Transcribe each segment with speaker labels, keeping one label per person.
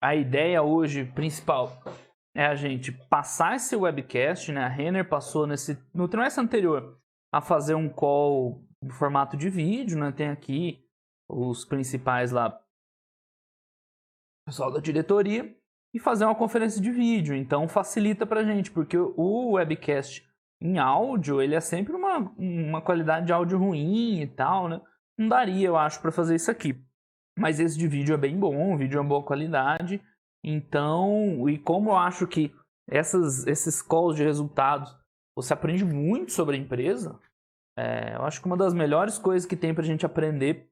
Speaker 1: a ideia hoje principal é a gente passar esse webcast, né? A Renner passou no trimestre anterior a fazer um call em formato de vídeo, né? Tem aqui os principais lá, pessoal da diretoria, e fazer uma conferência de vídeo. Então facilita pra gente, porque o webcast em áudio, ele é sempre uma qualidade de áudio ruim e tal, né? Não daria, eu acho, para fazer isso aqui. Mas esse de vídeo é bem bom, o vídeo é uma boa qualidade. Então, e como eu acho que esses calls de resultados, você aprende muito sobre a empresa, eu acho que uma das melhores coisas que tem pra gente aprender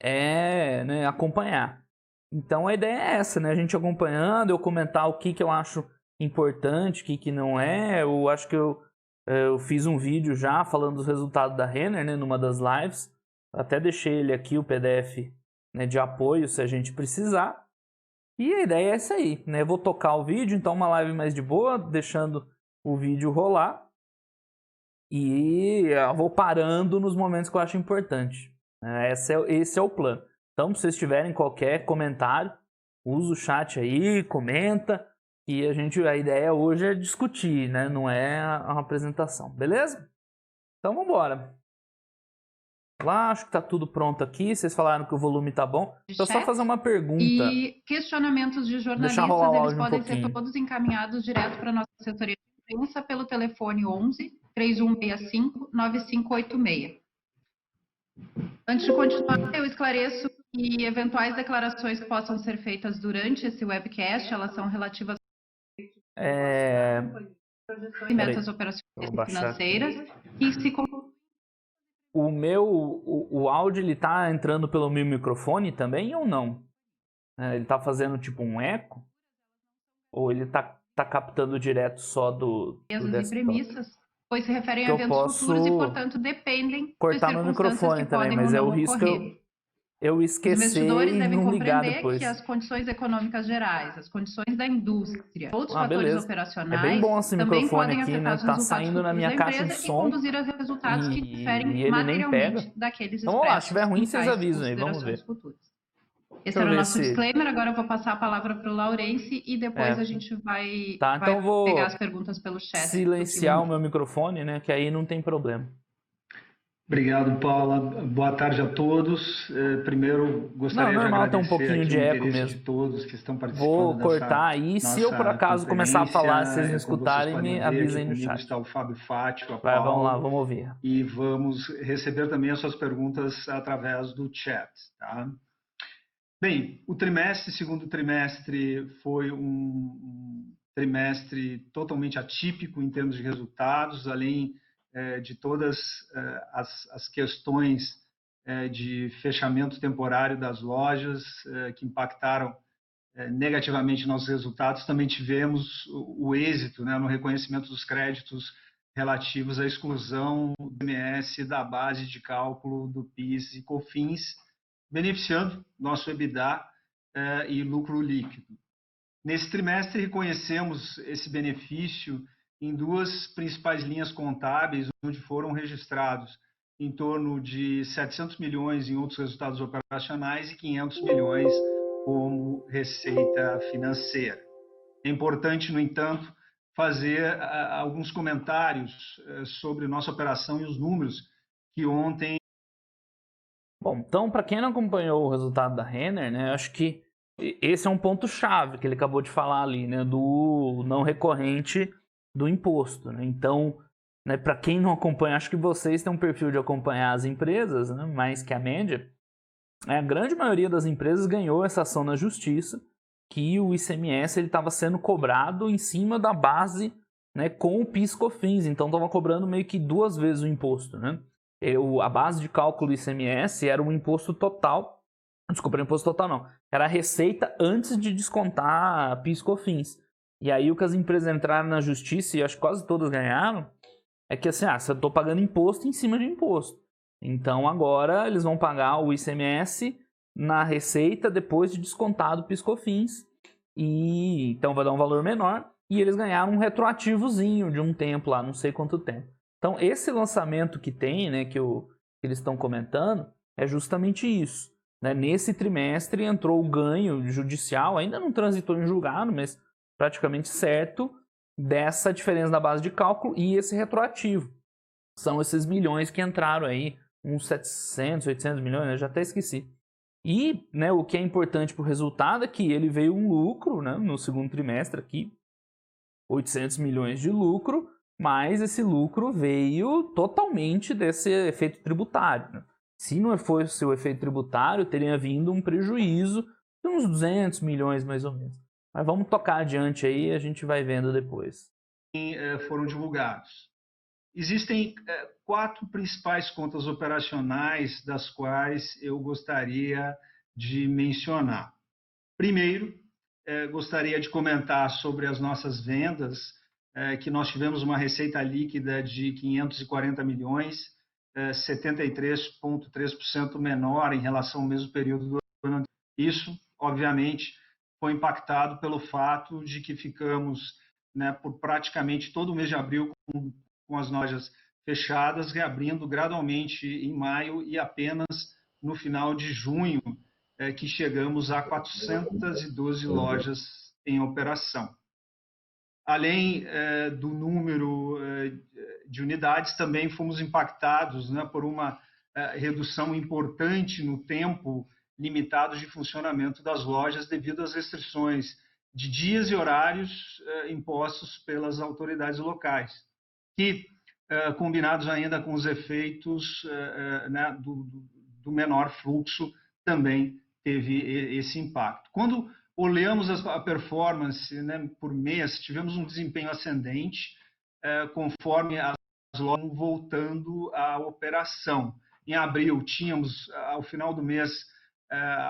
Speaker 1: é, né, acompanhar. Então a ideia é essa, né? A gente acompanhando, eu comentar o que eu acho importante, o que não é. Eu acho que eu fiz um vídeo já falando dos resultados da Renner, né, numa das lives. Até deixei ele aqui, o PDF, né, de apoio, se a gente precisar. E a ideia é essa aí, né? Eu vou tocar o vídeo, então uma live mais de boa, deixando o vídeo rolar. E eu vou parando nos momentos que eu acho importante. Esse é o plano. Então, se vocês tiverem qualquer comentário, usa o chat aí, comenta. E a ideia hoje é discutir, né? Não é uma apresentação, beleza? Então, vamos embora. Lá, acho que tá tudo pronto aqui. Vocês falaram que o volume tá bom. Então, só fazer uma pergunta.
Speaker 2: E questionamentos de jornalistas, eles podem ser todos encaminhados direto para a nossa assessoria de imprensa pelo telefone 11 3165 9586. Antes de continuar, eu esclareço que eventuais declarações que possam ser feitas durante esse webcast, elas são relativas a metas operacionais financeiras que se
Speaker 1: o áudio, ele tá entrando pelo meu microfone também ou não? Ele tá fazendo tipo um eco? Ou ele tá captando direto só do desktop?
Speaker 2: E premissas, pois se referem a eventos futuros e, portanto, dependem
Speaker 1: cortar
Speaker 2: de
Speaker 1: meu
Speaker 2: circunstâncias
Speaker 1: microfone
Speaker 2: que
Speaker 1: também,
Speaker 2: podem
Speaker 1: mas
Speaker 2: ou
Speaker 1: é o
Speaker 2: não
Speaker 1: risco
Speaker 2: ocorrer.
Speaker 1: eu
Speaker 2: Os
Speaker 1: esquecer
Speaker 2: investidores
Speaker 1: e
Speaker 2: devem
Speaker 1: não ligar
Speaker 2: compreender
Speaker 1: depois.
Speaker 2: que as condições econômicas gerais, as condições da indústria, outros fatores
Speaker 1: beleza.
Speaker 2: operacionais
Speaker 1: É bem bom esse
Speaker 2: também
Speaker 1: microfone
Speaker 2: podem
Speaker 1: aqui,
Speaker 2: afetar
Speaker 1: né?
Speaker 2: os
Speaker 1: Tá
Speaker 2: resultados
Speaker 1: saindo na
Speaker 2: futuros
Speaker 1: minha
Speaker 2: da
Speaker 1: caixa de
Speaker 2: empresa e
Speaker 1: som
Speaker 2: conduzir a resultados que diferem
Speaker 1: ele nem pega.
Speaker 2: materialmente daqueles
Speaker 1: Então vamos lá, se
Speaker 2: expressos
Speaker 1: tiver ruim,
Speaker 2: em
Speaker 1: vocês
Speaker 2: tais
Speaker 1: avisam aí, vamos
Speaker 2: considerações
Speaker 1: ver.
Speaker 2: futuras.
Speaker 1: Deixa
Speaker 2: Esse
Speaker 1: eu
Speaker 2: era o
Speaker 1: ver
Speaker 2: nosso
Speaker 1: se...
Speaker 2: disclaimer, agora eu vou passar a palavra para o Laurence e depois a gente vai
Speaker 1: então eu vou
Speaker 2: pegar as perguntas pelo chat.
Speaker 1: silenciar o meu microfone, né? Que aí não tem problema.
Speaker 3: Obrigado, Paula. Boa tarde a todos. Primeiro, gostaria de agradecer
Speaker 1: tem um pouquinho de
Speaker 3: o
Speaker 1: eco
Speaker 3: interesse
Speaker 1: mesmo.
Speaker 3: de todos que estão participando
Speaker 1: Vou cortar aí. Se eu por acaso começar a falar, se vocês não escutarem, me avisem no chat.
Speaker 3: Está o Fábio Fátio, a
Speaker 1: Vai,
Speaker 3: Paula,
Speaker 1: vamos lá, vamos ouvir.
Speaker 3: E vamos receber também as suas perguntas através do chat. Tá? Bem, segundo trimestre, foi um trimestre totalmente atípico em termos de resultados, além de todas as questões de fechamento temporário das lojas que impactaram negativamente nossos resultados. Também tivemos o êxito, né, no reconhecimento dos créditos relativos à exclusão do ICMS da base de cálculo do PIS e COFINS, beneficiando nosso EBITDA e lucro líquido. Nesse trimestre, reconhecemos esse benefício em duas principais linhas contábeis, onde foram registrados em torno de 700 milhões em outros resultados operacionais e 500 milhões como receita financeira. É importante, no entanto, fazer alguns comentários sobre nossa operação e os números que ontem...
Speaker 1: Bom, então, para quem não acompanhou o resultado da Renner, né, acho que esse é um ponto-chave que ele acabou de falar ali, né, do não recorrente do imposto, né? Então, né, para quem não acompanha, acho que vocês têm um perfil de acompanhar as empresas, né, mais que a média. A grande maioria das empresas ganhou essa ação na justiça, que o ICMS estava sendo cobrado em cima da base, né, com o PIS/COFINS, então estava cobrando meio que duas vezes o imposto, né? A base de cálculo do ICMS era o imposto total, desculpa, o imposto total não, era a receita antes de descontar PIS/COFINS. E aí o que as empresas entraram na justiça, e acho que quase todas ganharam, é que assim, eu estou pagando imposto em cima de imposto. Então agora eles vão pagar o ICMS na receita depois de descontado o PIS/COFINS. E então vai dar um valor menor. E eles ganharam um retroativozinho de um tempo lá, não sei quanto tempo. Então esse lançamento que tem, né, que eles estão comentando, é justamente isso. né? Nesse trimestre entrou o ganho judicial, ainda não transitou em julgado, mas praticamente certo, dessa diferença da base de cálculo e esse retroativo. São esses milhões que entraram aí, uns 700, 800 milhões, eu já até esqueci. E, né, o que é importante para o resultado é que ele veio um lucro, né, no segundo trimestre aqui, 800 milhões de lucro, mas esse lucro veio totalmente desse efeito tributário, né? Se não fosse o efeito tributário, teria vindo um prejuízo de uns 200 milhões mais ou menos. Mas vamos tocar adiante aí, a gente vai vendo depois.
Speaker 3: Foram divulgados. Existem 4 principais contas operacionais das quais eu gostaria de mencionar. Primeiro, gostaria de comentar sobre as nossas vendas, que nós tivemos uma receita líquida de 540 milhões, 73,3% menor em relação ao mesmo período do ano anterior. Isso, obviamente, foi impactado pelo fato de que ficamos, né, por praticamente todo o mês de abril com as lojas fechadas, reabrindo gradualmente em maio e apenas no final de junho que chegamos a 412 lojas em operação. Além do número de unidades, também fomos impactados, né, por uma redução importante no tempo limitado de funcionamento das lojas devido às restrições de dias e horários impostos pelas autoridades locais, que, combinados ainda com os efeitos né, do menor fluxo, também teve esse impacto. Quando olhamos a performance, né, por mês, tivemos um desempenho ascendente, conforme as lojas vão voltando à operação. Em abril, tínhamos, ao final do mês,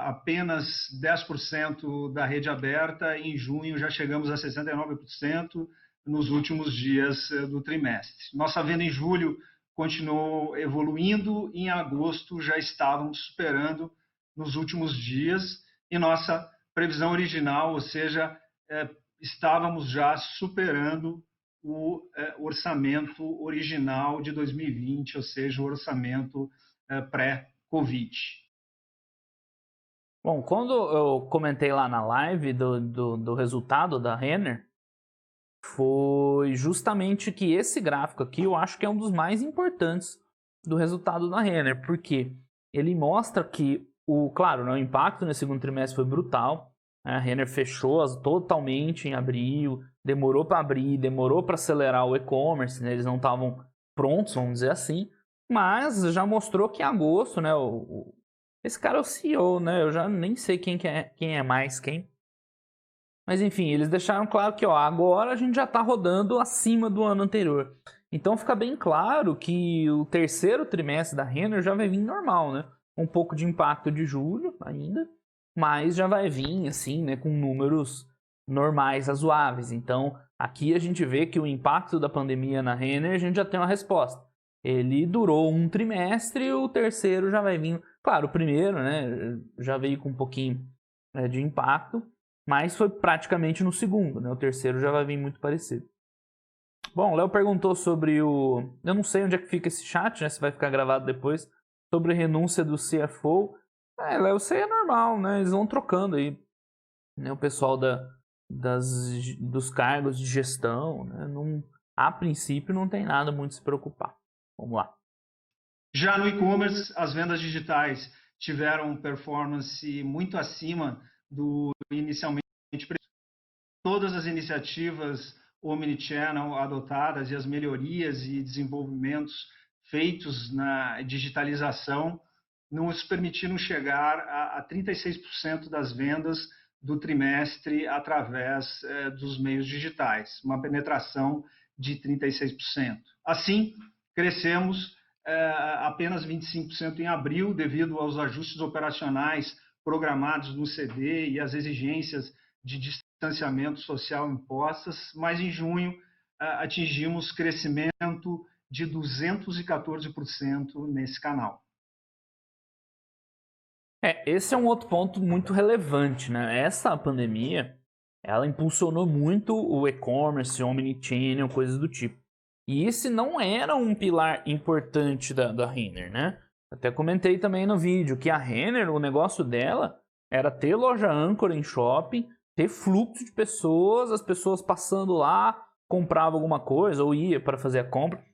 Speaker 3: apenas 10% da rede aberta, em junho já chegamos a 69% nos últimos dias do trimestre. Nossa venda em julho continuou evoluindo, em agosto já estávamos superando nos últimos dias, e nossa previsão original, ou seja, estávamos já superando o orçamento original de 2020, ou seja, o orçamento pré-Covid.
Speaker 1: Bom, quando eu comentei lá na live do resultado da Renner, foi justamente que esse gráfico aqui eu acho que é um dos mais importantes do resultado da Renner, porque ele mostra que, claro, o impacto no segundo trimestre foi brutal, né? A Renner fechou totalmente em abril, demorou para abrir, demorou para acelerar o e-commerce, né? Eles não estavam prontos, vamos dizer assim, mas já mostrou que em agosto, né, esse cara é o CEO, né? Eu já nem sei quem é mais quem. Mas enfim, eles deixaram claro que agora a gente já está rodando acima do ano anterior. Então fica bem claro que o terceiro trimestre da Renner já vai vir normal, né? Um pouco de impacto de julho ainda, mas já vai vir assim, né, com números normais, razoáveis. Então aqui a gente vê que o impacto da pandemia na Renner, a gente já tem uma resposta. Ele durou um trimestre, o terceiro já vai vir. Claro, o primeiro, né, já veio com um pouquinho de impacto, mas foi praticamente no segundo, né? O terceiro já vai vir muito parecido. Bom, o Léo perguntou sobre eu não sei onde é que fica esse chat, né? Se vai ficar gravado depois. Sobre a renúncia do CFO. Léo, isso aí é normal, né? Eles vão trocando aí, né? O pessoal dos cargos de gestão, né? A princípio não tem nada muito a se preocupar. Vamos lá.
Speaker 3: Já no e-commerce, as vendas digitais tiveram performance muito acima do inicialmente previsto. Todas as iniciativas omnichannel adotadas e as melhorias e desenvolvimentos feitos na digitalização nos permitiram chegar a 36% das vendas do trimestre através dos meios digitais, uma penetração de 36%. Assim, crescemos apenas 25% em abril, devido aos ajustes operacionais programados no CD e as exigências de distanciamento social impostas, mas em junho atingimos crescimento de 214% nesse canal.
Speaker 1: Esse é um outro ponto muito relevante, né? Essa pandemia, ela impulsionou muito o e-commerce, omnichannel, coisas do tipo. E esse não era um pilar importante da Renner, né? Até comentei também no vídeo que a Renner, o negócio dela era ter loja âncora em shopping, ter fluxo de pessoas, as pessoas passando lá, compravam alguma coisa ou ia para fazer a compra.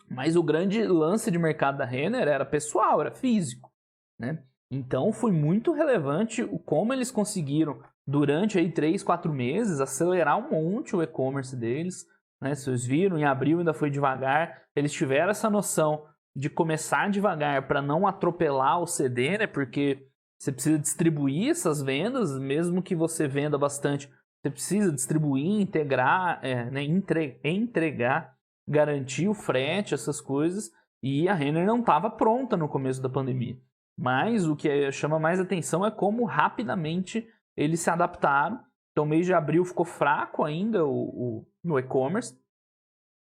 Speaker 1: Mas o grande lance de mercado da Renner era pessoal, era físico, né? Então foi muito relevante como eles conseguiram, durante aí 3, 4 meses, acelerar um monte o e-commerce deles, né? Vocês viram, em abril ainda foi devagar, eles tiveram essa noção de começar devagar para não atropelar o CD, né? Porque você precisa distribuir essas vendas, mesmo que você venda bastante, você precisa distribuir, integrar, né? entregar, garantir o frete, essas coisas, e a Renner não estava pronta no começo da pandemia. Mas o que chama mais atenção é como rapidamente eles se adaptaram. Então, o mês de abril ficou fraco ainda no e-commerce,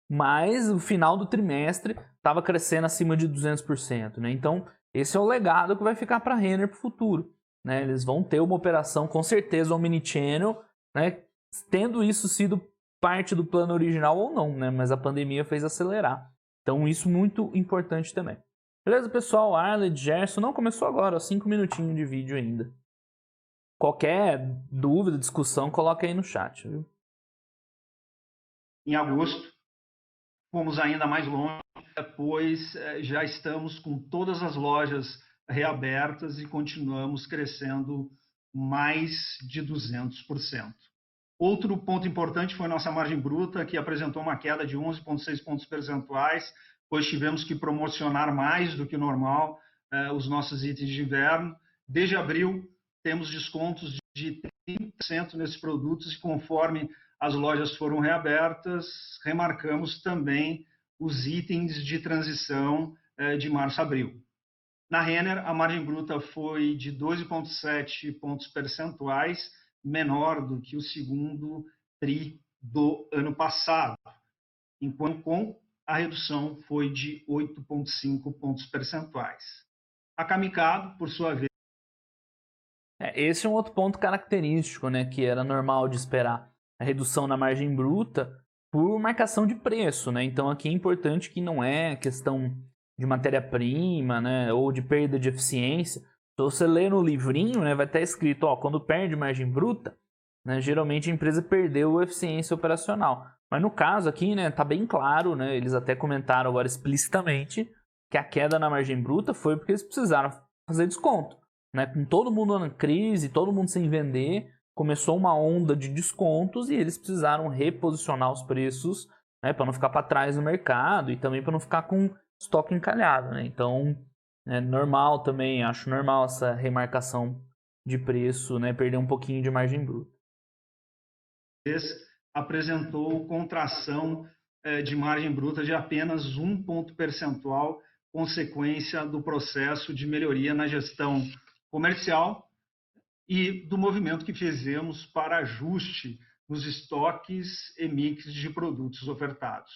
Speaker 1: mas o final do trimestre estava crescendo acima de 200%. Né? Então, esse é o legado que vai ficar para a Renner para o futuro. Né? Eles vão ter uma operação, com certeza, omnichannel, né? Tendo isso sido parte do plano original ou não, né? Mas a pandemia fez acelerar. Então, isso muito importante também. Beleza, pessoal? Arled, Gerson, não começou agora, 5 minutinhos de vídeo ainda. Qualquer dúvida, discussão, coloca aí no chat, viu?
Speaker 3: Em agosto, fomos ainda mais longe, pois já estamos com todas as lojas reabertas e continuamos crescendo mais de 200%. Outro ponto importante foi nossa margem bruta, que apresentou uma queda de 11,6 pontos percentuais, pois tivemos que promocionar mais do que normal os nossos itens de inverno. Desde abril, temos descontos de 30% nesses produtos e conforme as lojas foram reabertas, remarcamos também os itens de transição de março a abril. Na Renner, a margem bruta foi de 12,7 pontos percentuais, menor do que o segundo TRI do ano passado, enquanto com a redução foi de 8,5 pontos percentuais. A Camicado, por sua vez...
Speaker 1: Esse é um outro ponto característico, né, que era normal de esperar. A redução na margem bruta por marcação de preço, né? Então aqui é importante que não é questão de matéria-prima, né, ou de perda de eficiência. Se você ler no livrinho, né, vai estar escrito, ó, quando perde margem bruta, né, geralmente a empresa perdeu a eficiência operacional. Mas no caso aqui, né, tá bem claro, né, eles até comentaram agora explicitamente que a queda na margem bruta foi porque eles precisaram fazer desconto, né? Com todo mundo na crise, todo mundo sem vender, começou uma onda de descontos e eles precisaram reposicionar os preços, né, para não ficar para trás no mercado e também para não ficar com estoque encalhado, né? Então, é normal também, acho normal essa remarcação de preço, né, perder um pouquinho de margem bruta.
Speaker 3: Apresentou contração de margem bruta de apenas 1 ponto percentual, consequência do processo de melhoria na gestão comercial e do movimento que fizemos para ajuste nos estoques e mix de produtos ofertados.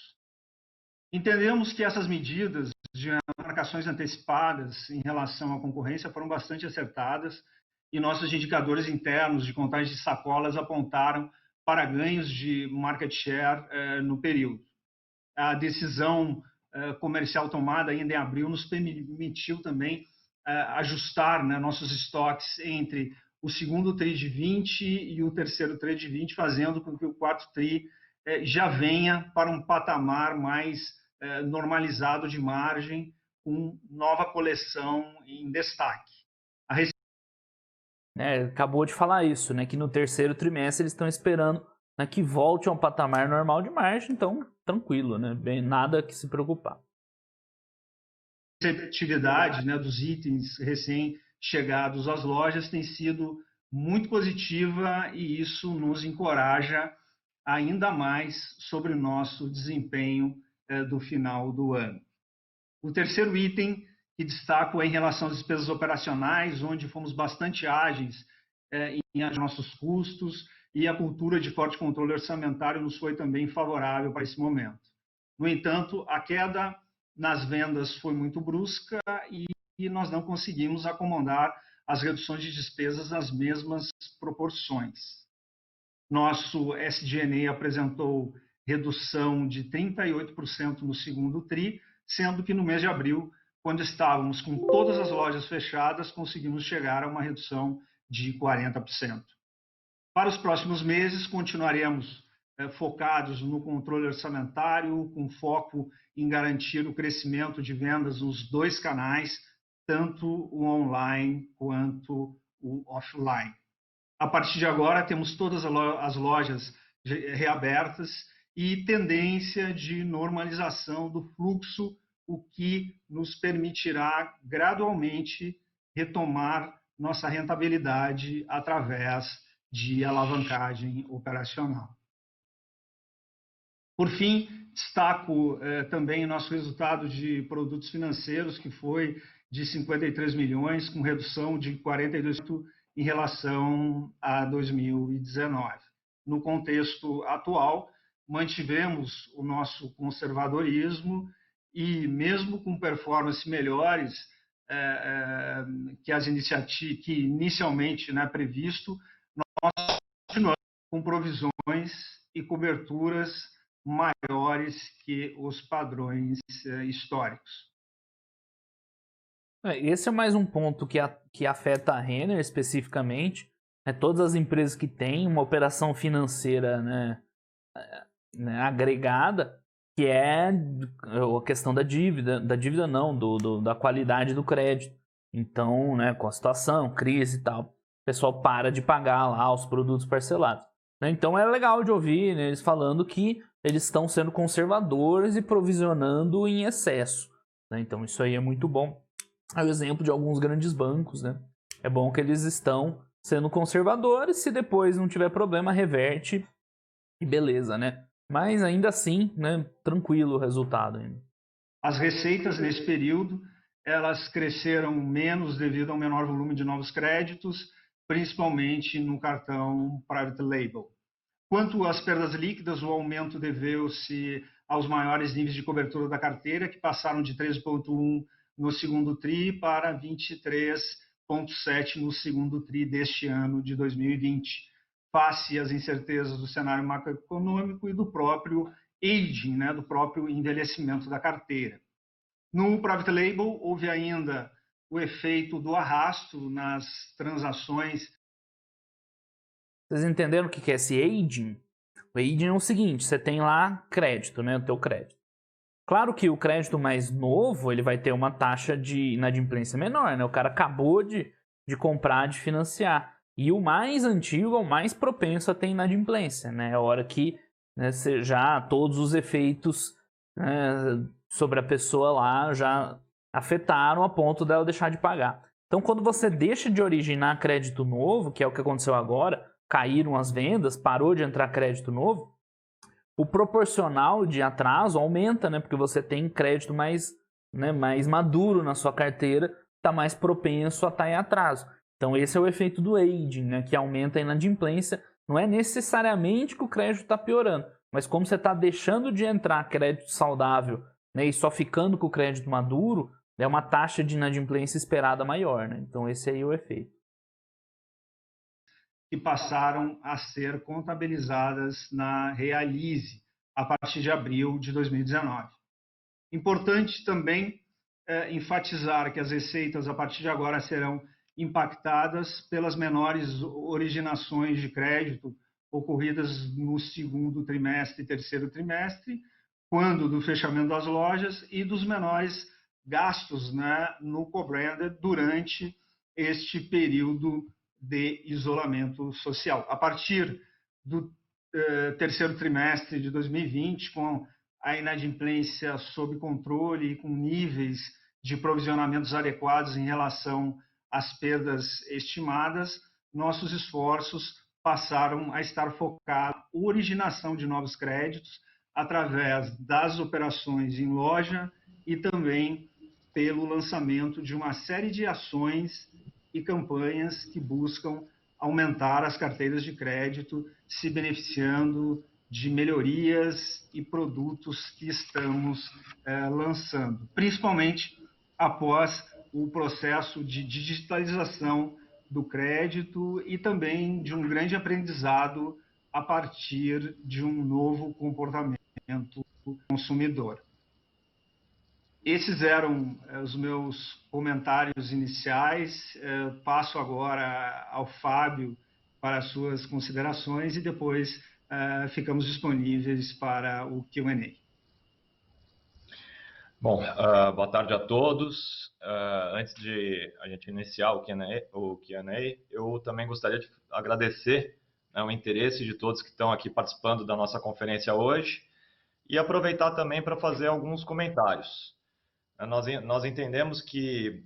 Speaker 3: Entendemos que essas medidas de marcações antecipadas em relação à concorrência foram bastante acertadas e nossos indicadores internos de contagem de sacolas apontaram para ganhos de market share no período. A decisão comercial tomada ainda em abril nos permitiu também ajustar, né, nossos estoques entre o segundo TRI de 20 e o terceiro TRI de 20, fazendo com que o quarto TRI já venha para um patamar mais normalizado de margem, com nova coleção em destaque.
Speaker 1: Acabou de falar isso, né, que no terceiro trimestre eles estão esperando, né, que volte a um patamar normal de margem, então tranquilo, né, bem, nada que se preocupar.
Speaker 3: A receptividade, né, dos itens recém-chegados às lojas tem sido muito positiva e isso nos encoraja ainda mais sobre o nosso desempenho do final do ano. O terceiro item que destaco é em relação às despesas operacionais, onde fomos bastante ágeis em nossos custos e a cultura de forte controle orçamentário nos foi também favorável para esse momento. No entanto, a queda nas vendas foi muito brusca e nós não conseguimos acomodar as reduções de despesas nas mesmas proporções. Nosso SG&A apresentou redução de 38% no segundo TRI, sendo que no mês de abril quando estávamos com todas as lojas fechadas, conseguimos chegar a uma redução de 40%. Para os próximos meses, continuaremos focados no controle orçamentário, com foco em garantir o crescimento de vendas nos 2 canais, tanto o online quanto o offline. A partir de agora, temos todas as lojas reabertas e tendência de normalização do fluxo, o que nos permitirá gradualmente retomar nossa rentabilidade através de alavancagem operacional. Por fim, destaco também o nosso resultado de produtos financeiros, que foi de 53 milhões, com redução de 42% em relação a 2019. No contexto atual, mantivemos o nosso conservadorismo e, mesmo com performances melhores que inicialmente previsto, nós continuamos com provisões e coberturas maiores que os padrões históricos.
Speaker 1: Esse é mais um ponto que afeta a Renner especificamente. Todas as empresas que têm uma operação financeira agregada, que é a questão da dívida não, da qualidade do crédito. Então, com a situação, crise e tal, o pessoal para de pagar lá os produtos parcelados. Então é legal de ouvir eles falando que eles estão sendo conservadores e provisionando em excesso. Então isso aí é muito bom. É o exemplo de alguns grandes bancos. É bom que eles estão sendo conservadores, se depois não tiver problema, reverte e beleza, Mas ainda assim, tranquilo o resultado ainda.
Speaker 3: As receitas nesse período, elas cresceram menos devido ao menor volume de novos créditos, principalmente no cartão Private Label. Quanto às perdas líquidas, o aumento deveu-se aos maiores níveis de cobertura da carteira, que passaram de 13,1 no segundo TRI para 23,7 no segundo TRI deste ano de 2020, face às incertezas do cenário macroeconômico e do próprio aging, do próprio envelhecimento da carteira. No Private Label, houve ainda o efeito do arrasto nas transações.
Speaker 1: Vocês entenderam o que é esse aging? O aging é o seguinte, você tem lá crédito, o teu crédito. Claro que o crédito mais novo, ele vai ter uma taxa de inadimplência menor, O cara acabou de comprar, de financiar. E o mais antigo é o mais propenso a ter inadimplência, É a hora que já todos os efeitos sobre a pessoa lá já afetaram a ponto dela deixar de pagar. Então, quando você deixa de originar crédito novo, que é o que aconteceu agora, caíram as vendas, parou de entrar crédito novo, o proporcional de atraso aumenta, Porque você tem crédito mais maduro na sua carteira, está mais propenso a estar em atraso. Então esse é o efeito do aging, que aumenta a inadimplência. Não é necessariamente que o crédito está piorando, mas como você está deixando de entrar crédito saudável, e só ficando com o crédito maduro, é uma taxa de inadimplência esperada maior, Então esse aí é o efeito.
Speaker 3: Que passaram a ser contabilizadas na Realize a partir de abril de 2019. Importante também enfatizar que as receitas a partir de agora serão impactadas pelas menores originações de crédito ocorridas no segundo trimestre e terceiro trimestre, quando do fechamento das lojas, e dos menores gastos no co-branded durante este período de isolamento social. A partir do terceiro trimestre de 2020, com a inadimplência sob controle e com níveis de provisionamentos adequados em relação às perdas estimadas, nossos esforços passaram a estar focados na originação de novos créditos através das operações em loja e também pelo lançamento de uma série de ações e campanhas que buscam aumentar as carteiras de crédito, se beneficiando de melhorias e produtos que estamos lançando, principalmente após o processo de digitalização do crédito e também de um grande aprendizado a partir de um novo comportamento do consumidor. Esses eram os meus comentários iniciais. Passo agora ao Fábio para as suas considerações e depois ficamos disponíveis para o Q&A.
Speaker 4: Bom, boa tarde a todos. Antes de a gente iniciar o Q&A, eu também gostaria de agradecer, né, o interesse de todos que estão aqui participando da nossa conferência hoje e aproveitar também para fazer alguns comentários. Nós entendemos que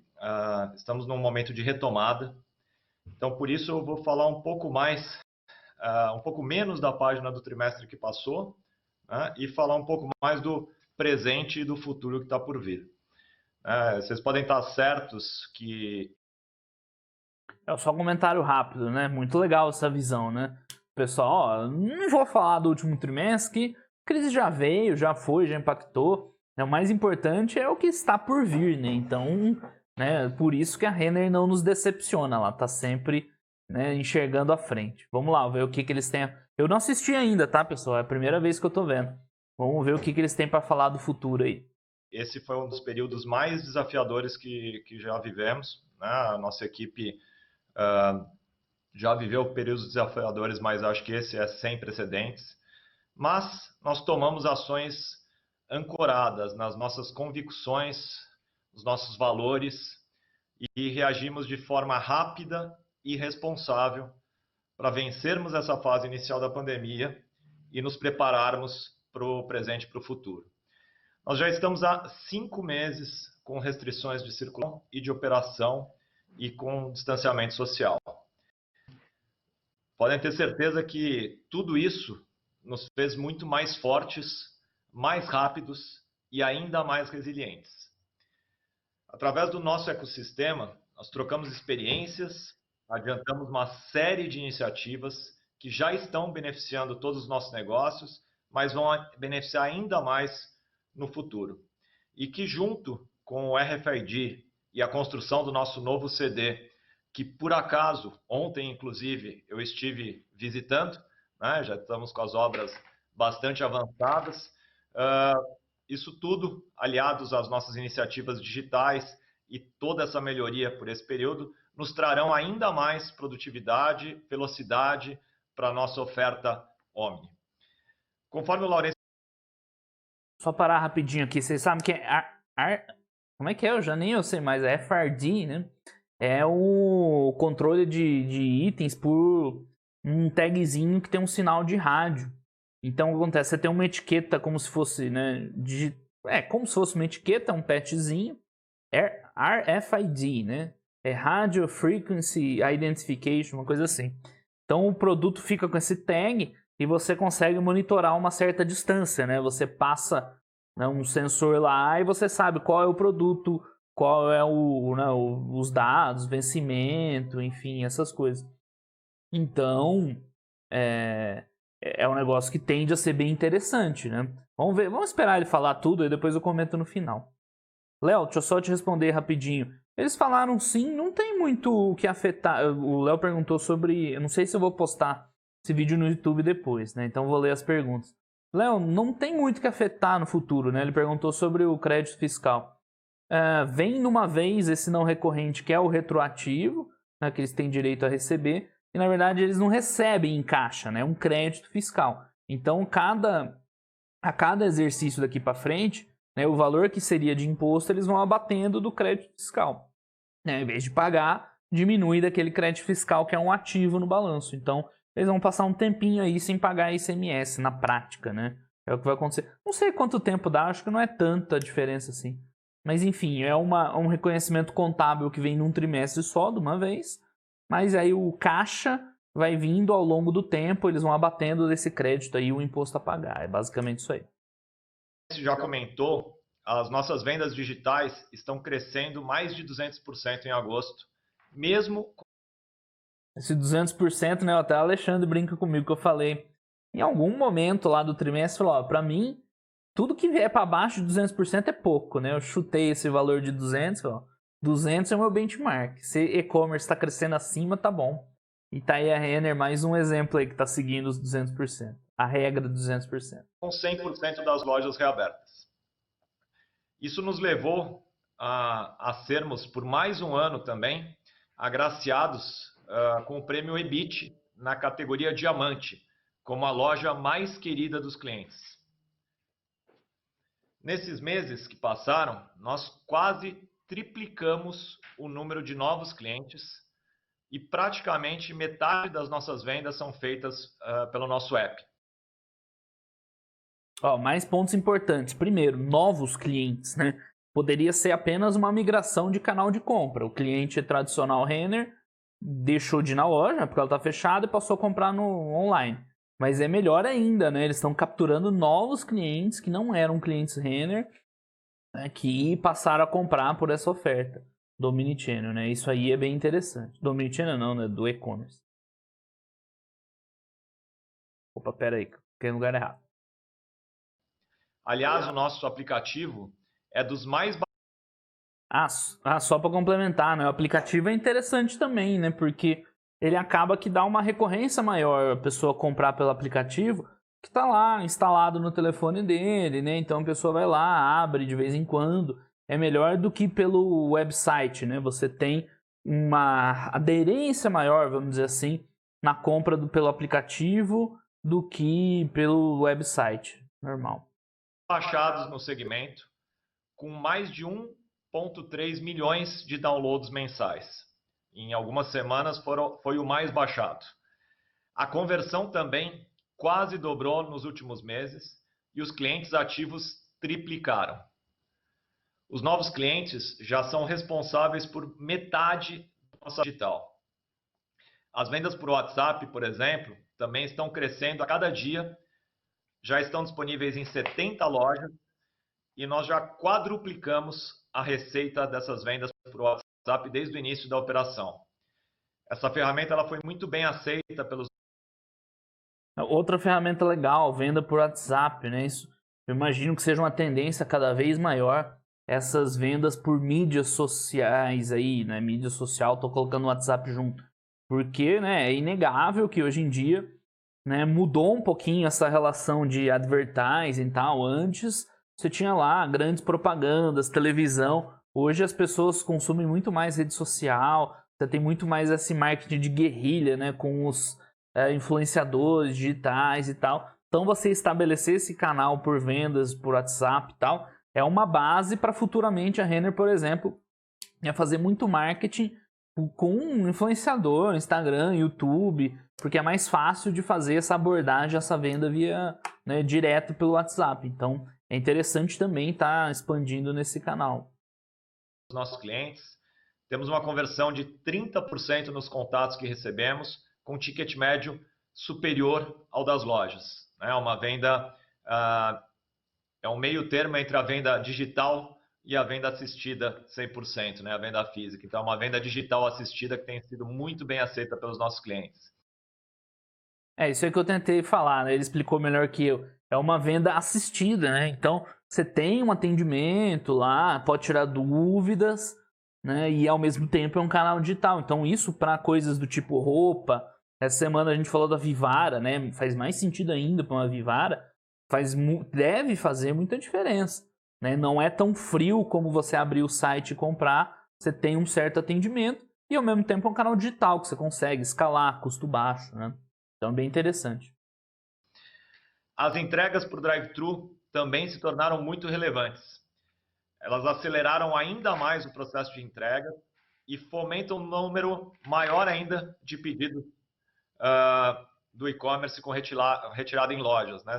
Speaker 4: estamos num momento de retomada, então por isso eu vou falar um pouco menos da página do trimestre que passou, né, e falar um pouco mais do presente e do futuro que está por vir. Vocês podem estar certos que...
Speaker 1: É só um comentário rápido, né? Muito legal essa visão, né? Pessoal, ó, não vou falar do último trimestre, que a crise já veio, já foi, já impactou. O mais importante é o que está por vir, né? Então, né, por isso que a Renner não nos decepciona, ela está sempre, né, enxergando à frente. Vamos lá, ver o que eles têm. Eu não assisti ainda, tá, pessoal? É a primeira vez que eu estou vendo. Vamos ver o que eles têm para falar do futuro aí.
Speaker 4: Esse foi um dos períodos mais desafiadores que já vivemos, né? A nossa equipe já viveu períodos desafiadores, mas acho que esse é sem precedentes. Mas nós tomamos ações ancoradas nas nossas convicções, nos nossos valores, e reagimos de forma rápida e responsável para vencermos essa fase inicial da pandemia e nos prepararmos para o presente e para o futuro. Nós já estamos há 5 meses com restrições de circulação e de operação e com distanciamento social. Podem ter certeza que tudo isso nos fez muito mais fortes, mais rápidos e ainda mais resilientes. Através do nosso ecossistema, nós trocamos experiências, adiantamos uma série de iniciativas que já estão beneficiando todos os nossos negócios, mas vão beneficiar ainda mais no futuro. E que junto com o RFID e a construção do nosso novo CD, que por acaso, ontem inclusive, eu estive visitando, né, já estamos com as obras bastante avançadas, isso tudo, aliados às nossas iniciativas digitais e toda essa melhoria por esse período, nos trarão ainda mais produtividade, velocidade para a nossa oferta Omni. Conforme o Laurence...
Speaker 1: Só parar rapidinho aqui, vocês sabem que como é que é? Eu já nem eu sei mais, é FRD, né? É o controle de itens por um tagzinho que tem um sinal de rádio. Então, o que acontece? Você tem uma etiqueta como se fosse, né? Como se fosse uma etiqueta, um patchzinho. É RFID, né? É Radio Frequency Identification, uma coisa assim. Então, o produto fica com esse tag e você consegue monitorar uma certa distância, né? Você passa, né, um sensor lá e você sabe qual é o produto, qual é os dados, vencimento, enfim, essas coisas. Então, é um negócio que tende a ser bem interessante, né? Vamos esperar ele falar tudo e depois eu comento no final. Léo, deixa eu só te responder rapidinho. Eles falaram sim, não tem muito o que afetar. O Léo perguntou sobre... Eu não sei se eu vou postar esse vídeo no YouTube depois, né? Então eu vou ler as perguntas. Léo, não tem muito o que afetar no futuro, né? Ele perguntou sobre o crédito fiscal. Vem numa vez esse não recorrente, que é o retroativo, né, que eles têm direito a receber. E na verdade eles não recebem em caixa, né? É um crédito fiscal. Então a cada exercício daqui para frente, né, o valor que seria de imposto eles vão abatendo do crédito fiscal. Né? Em vez de pagar, diminui daquele crédito fiscal que é um ativo no balanço. Então eles vão passar um tempinho aí sem pagar ICMS na prática, né? É o que vai acontecer. Não sei quanto tempo dá, acho que não é tanta diferença assim. Mas enfim, é um reconhecimento contábil que vem num trimestre só, de uma vez. Mas aí o caixa vai vindo ao longo do tempo, eles vão abatendo desse crédito aí o imposto a pagar. É basicamente isso aí.
Speaker 4: Você já comentou, as nossas vendas digitais estão crescendo mais de 200% em agosto, mesmo...
Speaker 1: Esse 200%, né, até o Alexandre brinca comigo que eu falei, em algum momento lá do trimestre, falou, para mim, tudo que vier para baixo de 200% é pouco, né? Eu chutei esse valor de 200, falou, 200 é o meu benchmark. Se e-commerce está crescendo acima, tá bom. E tá aí a Renner, mais um exemplo aí que está seguindo os 200%. A regra dos 200%.
Speaker 4: Com 100% das lojas reabertas. Isso nos levou a sermos, por mais um ano também, agraciados com o prêmio EBIT na categoria Diamante, como a loja mais querida dos clientes. Nesses meses que passaram, nós quase triplicamos o número de novos clientes e praticamente metade das nossas vendas são feitas pelo nosso app.
Speaker 1: Mais pontos importantes. Primeiro, novos clientes, né? Poderia ser apenas uma migração de canal de compra. O cliente tradicional Renner deixou de ir na loja, porque ela está fechada, e passou a comprar no online. Mas é melhor ainda, né? Eles estão capturando novos clientes que não eram clientes Renner, né? Que passaram a comprar por essa oferta do Omnichannel, né? Isso aí é bem interessante. Do Omnichannel não, né? Do e-commerce. Opa, pera aí, fiquei no lugar errado.
Speaker 4: Aliás, o nosso aplicativo é dos mais...
Speaker 1: Só para complementar, né? O aplicativo é interessante também, né? Porque ele acaba que dá uma recorrência maior a pessoa comprar pelo aplicativo, que está lá instalado no telefone dele, né? Então a pessoa vai lá, abre de vez em quando. É melhor do que pelo website, né? Você tem uma aderência maior, vamos dizer assim, na compra pelo aplicativo do que pelo website normal.
Speaker 4: Baixados no segmento, com mais de 1,3 milhões de downloads mensais. Em algumas semanas foi o mais baixado. A conversão também quase dobrou nos últimos meses e os clientes ativos triplicaram. Os novos clientes já são responsáveis por metade do nosso digital. As vendas por WhatsApp, por exemplo, também estão crescendo a cada dia. Já estão disponíveis em 70 lojas e nós já quadruplicamos a receita dessas vendas por WhatsApp desde o início da operação. Essa ferramenta ela foi muito bem aceita pelos...
Speaker 1: Outra ferramenta legal, venda por WhatsApp, né? Isso, eu imagino que seja uma tendência cada vez maior, essas vendas por mídias sociais aí, né? Mídia social, tô colocando o WhatsApp junto. Porque, né, é inegável que hoje em dia, né, mudou um pouquinho essa relação de advertising e tal. Antes você tinha lá grandes propagandas, televisão. Hoje as pessoas consumem muito mais rede social. Você tem muito mais esse marketing de guerrilha, né, com os influenciadores digitais e tal. Então você estabelecer esse canal por vendas, por WhatsApp e tal, é uma base para futuramente a Renner, por exemplo, fazer muito marketing com influenciador, Instagram, YouTube, porque é mais fácil de fazer essa abordagem, essa venda via, né, direto pelo WhatsApp. Então é interessante também estar expandindo nesse canal.
Speaker 4: Os nossos clientes, temos uma conversão de 30% nos contatos que recebemos, com ticket médio superior ao das lojas. É uma venda, é um meio termo entre a venda digital e a venda assistida 100%, né? A venda física. Então, é uma venda digital assistida que tem sido muito bem aceita pelos nossos clientes.
Speaker 1: Isso aí que eu tentei falar, né? Ele explicou melhor que eu. É uma venda assistida, né? Então, você tem um atendimento lá, pode tirar dúvidas, né? E ao mesmo tempo é um canal digital. Então, isso para coisas do tipo roupa. Essa semana a gente falou da Vivara, né? Faz mais sentido ainda para uma Vivara. Deve fazer muita diferença. Né? Não é tão frio como você abrir o site e comprar, você tem um certo atendimento e ao mesmo tempo é um canal digital que você consegue escalar, custo baixo, né? Então é bem interessante.
Speaker 4: As entregas por drive-thru também se tornaram muito relevantes. Elas aceleraram ainda mais o processo de entrega e fomentam um número maior ainda de pedidos do e-commerce com retirada em lojas, né?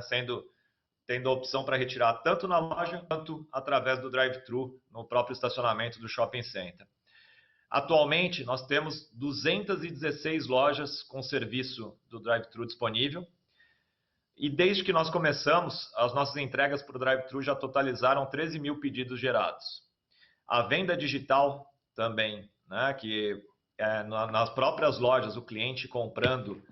Speaker 4: Tendo a opção para retirar tanto na loja quanto através do drive-thru no próprio estacionamento do shopping center. Atualmente, nós temos 216 lojas com serviço do drive-thru disponível e desde que nós começamos, as nossas entregas para o drive-thru já totalizaram 13 mil pedidos gerados. A venda digital também, né, que nas próprias lojas, o cliente comprando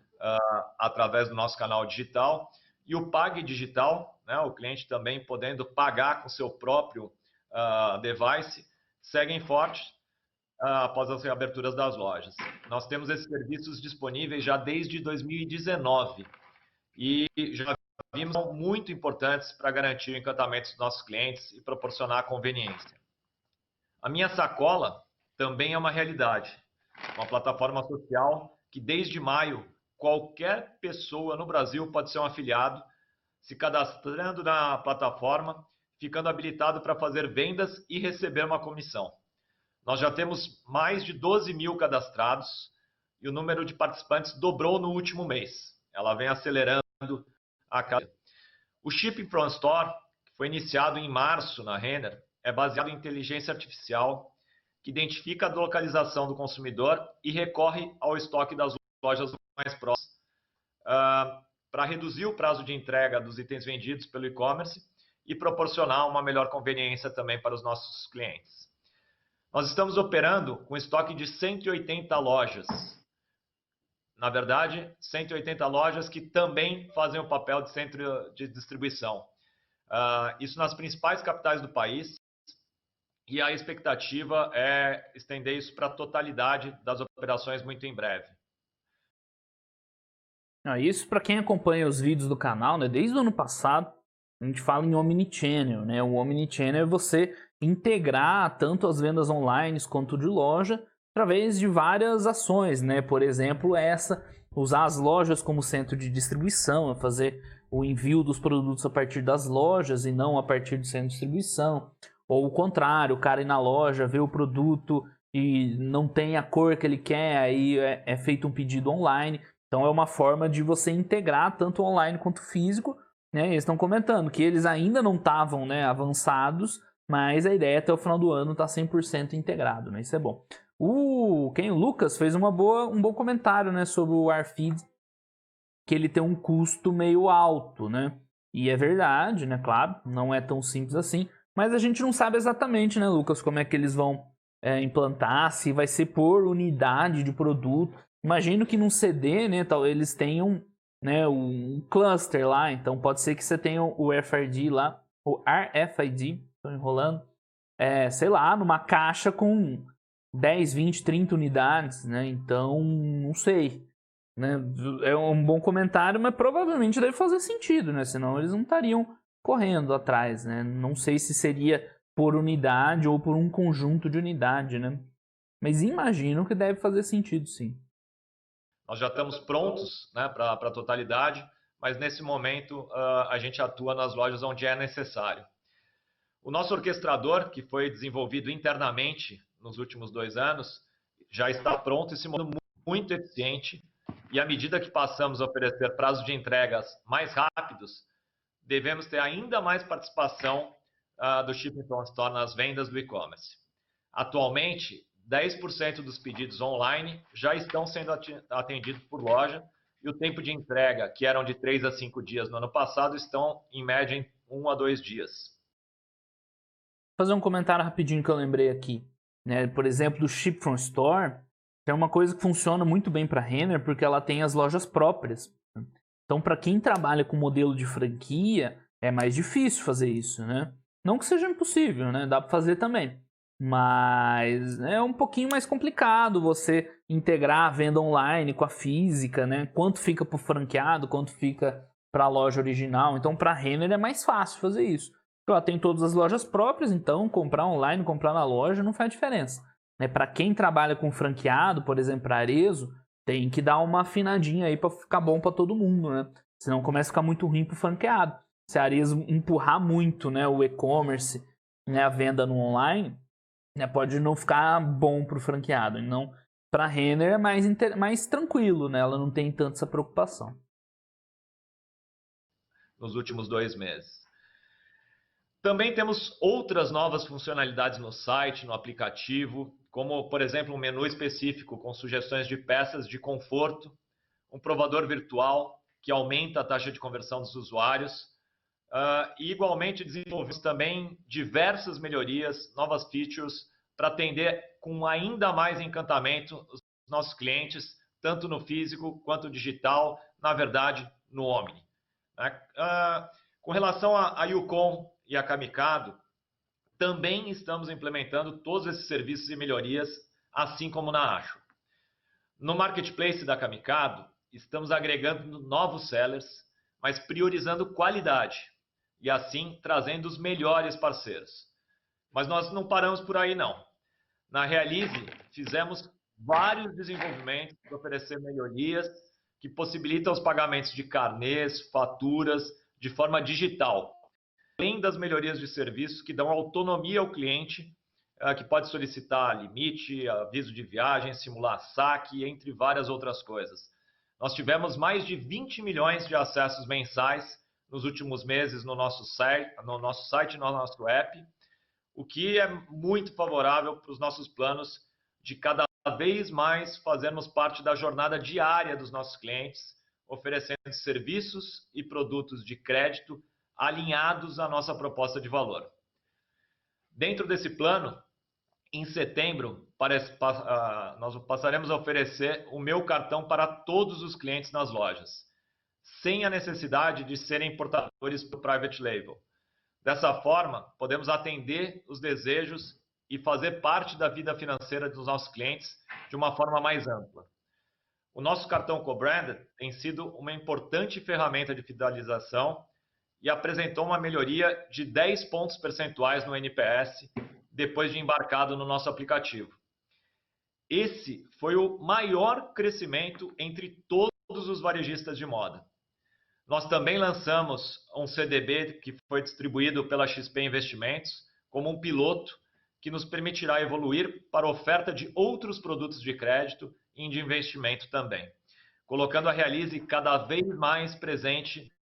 Speaker 4: através do nosso canal digital, e o Pague Digital, né, o cliente também podendo pagar com seu próprio device, seguem fortes após as reaberturas das lojas. Nós temos esses serviços disponíveis já desde 2019 e já vimos são muito importantes para garantir o encantamento dos nossos clientes e proporcionar conveniência. A Minha Sacola também é uma realidade, uma plataforma social que desde maio qualquer pessoa no Brasil pode ser um afiliado, se cadastrando na plataforma, ficando habilitado para fazer vendas e receber uma comissão. Nós já temos mais de 12 mil cadastrados e o número de participantes dobrou no último mês. Ela vem acelerando a cada. O Shipping from Store, que foi iniciado em março na Renner, é baseado em inteligência artificial que identifica a localização do consumidor e recorre ao estoque das lojas mais próximas para reduzir o prazo de entrega dos itens vendidos pelo e-commerce e proporcionar uma melhor conveniência também para os nossos clientes. Nós estamos operando com estoque de 180 lojas. Na verdade, 180 lojas que também fazem o papel de centro de distribuição. Isso nas principais capitais do país. E a expectativa é estender isso para a totalidade das operações muito em breve.
Speaker 1: Isso para quem acompanha os vídeos do canal, né? Desde o ano passado, a gente fala em Omnichannel, né? O Omnichannel é você integrar tanto as vendas online quanto de loja através de várias ações, né? Por exemplo, usar as lojas como centro de distribuição, fazer o envio dos produtos a partir das lojas e não a partir do centro de distribuição. Ou o contrário, o cara ir na loja, ver o produto e não tem a cor que ele quer, aí é feito um pedido online. Então é uma forma de você integrar tanto online quanto físico, né? Eles estão comentando que eles ainda não estavam, né, avançados, mas a ideia até o final do ano está 100% integrado, né? Isso é bom. O Lucas fez um bom comentário, né, sobre o Warfeed, que ele tem um custo meio alto, né? E é verdade, né? Claro, não é tão simples assim. Mas a gente não sabe exatamente, né, Lucas, como é que eles vão implantar, se vai ser por unidade de produto. Imagino que num CD, né, eles tenham, né, um cluster lá, então pode ser que você tenha o RFID lá, o RFID, estou enrolando, sei lá, numa caixa com 10, 20, 30 unidades, né, então não sei. Né? É um bom comentário, mas provavelmente deve fazer sentido, né, senão eles não estariam correndo atrás, né? Não sei se seria por unidade ou por um conjunto de unidade, né? Mas imagino que deve fazer sentido, sim.
Speaker 4: Nós já estamos prontos, né, para a totalidade, mas nesse momento a gente atua nas lojas onde é necessário. O nosso orquestrador, que foi desenvolvido internamente nos últimos 2 anos, já está pronto e se mostrando muito eficiente. E à medida que passamos a oferecer prazos de entregas mais rápidos, devemos ter ainda mais participação do Shipping from Store nas vendas do e-commerce. Atualmente, 10% dos pedidos online já estão sendo atendidos por loja e o tempo de entrega, que eram de 3 a 5 dias no ano passado, estão em média em 1 a 2 dias.
Speaker 1: Vou fazer um comentário rapidinho que eu lembrei aqui. Né? Por exemplo, do Ship from Store, é uma coisa que funciona muito bem para a Renner porque ela tem as lojas próprias. Então, para quem trabalha com modelo de franquia, é mais difícil fazer isso, né? Não que seja impossível, né? Dá para fazer também. Mas é um pouquinho mais complicado você integrar a venda online com a física, né? Quanto fica para o franqueado, quanto fica para a loja original. Então, para a Renner é mais fácil fazer isso. Ela tem todas as lojas próprias, então comprar online, comprar na loja não faz diferença. Né? Para quem trabalha com franqueado, por exemplo, para Arezzo, tem que dar uma afinadinha aí para ficar bom para todo mundo, né? Senão começa a ficar muito ruim para o franqueado. Se a Arezzo empurrar muito, né, o e-commerce, né, a venda no online, né, pode não ficar bom para o franqueado. Então, para a Renner é mais tranquilo, né? Ela não tem tanta essa preocupação.
Speaker 4: Nos últimos 2 meses. Também temos outras novas funcionalidades no site, no aplicativo, como, por exemplo, um menu específico com sugestões de peças de conforto, um provador virtual que aumenta a taxa de conversão dos usuários, e igualmente desenvolvemos também diversas melhorias, novas features, para atender com ainda mais encantamento os nossos clientes, tanto no físico quanto digital, na verdade, no Omni. Com relação a Yukon e a Camicado, também estamos implementando todos esses serviços e melhorias, assim como na Ashore. No marketplace da Camicado, estamos agregando novos sellers, mas priorizando qualidade e assim trazendo os melhores parceiros. Mas nós não paramos por aí não. Na Realize, fizemos vários desenvolvimentos para oferecer melhorias que possibilitam os pagamentos de carnês, faturas, de forma digital, além das melhorias de serviço que dão autonomia ao cliente, que pode solicitar limite, aviso de viagem, simular saque, entre várias outras coisas. Nós tivemos mais de 20 milhões de acessos mensais nos últimos meses no nosso site, no nosso app, o que é muito favorável para os nossos planos de cada vez mais fazermos parte da jornada diária dos nossos clientes, oferecendo serviços e produtos de crédito alinhados à nossa proposta de valor. Dentro desse plano, em setembro, nós passaremos a oferecer o meu cartão para todos os clientes nas lojas, sem a necessidade de serem portadores do Private Label. Dessa forma, podemos atender os desejos e fazer parte da vida financeira dos nossos clientes de uma forma mais ampla. O nosso cartão co-branded tem sido uma importante ferramenta de fidelização e apresentou uma melhoria de 10 pontos percentuais no NPS depois de embarcado no nosso aplicativo. Esse foi o maior crescimento entre todos os varejistas de moda. Nós também lançamos um CDB que foi distribuído pela XP Investimentos como um piloto que nos permitirá evoluir para a oferta de outros produtos de crédito e de investimento também, colocando a Realize cada vez mais presente.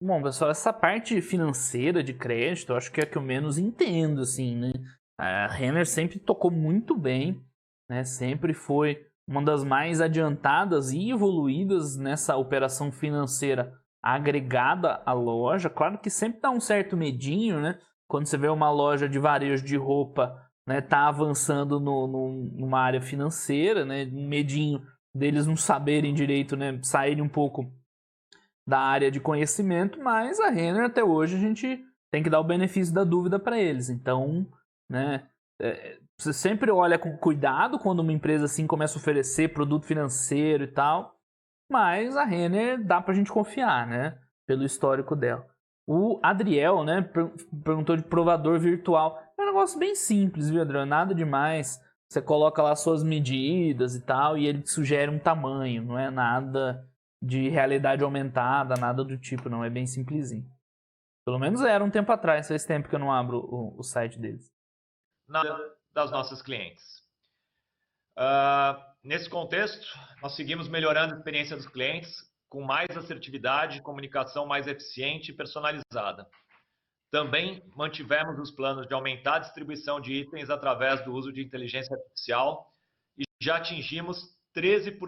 Speaker 1: Bom, pessoal, essa parte financeira de crédito, eu acho que é a que eu menos entendo, assim, né? A Renner sempre tocou muito bem, né? Sempre foi uma das mais adiantadas e evoluídas nessa operação financeira agregada à loja. Claro que sempre dá um certo medinho, né? Quando você vê uma loja de varejo de roupa, né, tá avançando numa área financeira, né? Um medinho deles não saberem direito, né? Saírem um pouco da área de conhecimento, mas a Renner até hoje a gente tem que dar o benefício da dúvida para eles. Então, né, você sempre olha com cuidado quando uma empresa assim começa a oferecer produto financeiro e tal, mas a Renner dá pra gente confiar, né, pelo histórico dela. O Adriel, né, perguntou de provador virtual. É um negócio bem simples, viu, Adriel? Nada demais. Você coloca lá suas medidas e tal, e ele te sugere um tamanho, não é nada de realidade aumentada, nada do tipo, não. É bem simplesinho. Pelo menos era um tempo atrás, faz tempo que eu não abro o site deles.
Speaker 4: Das nossas clientes. Nesse contexto, nós seguimos melhorando a experiência dos clientes com mais assertividade, comunicação mais eficiente e personalizada. Também mantivemos os planos de aumentar a distribuição de itens através do uso de inteligência artificial e já atingimos 13%,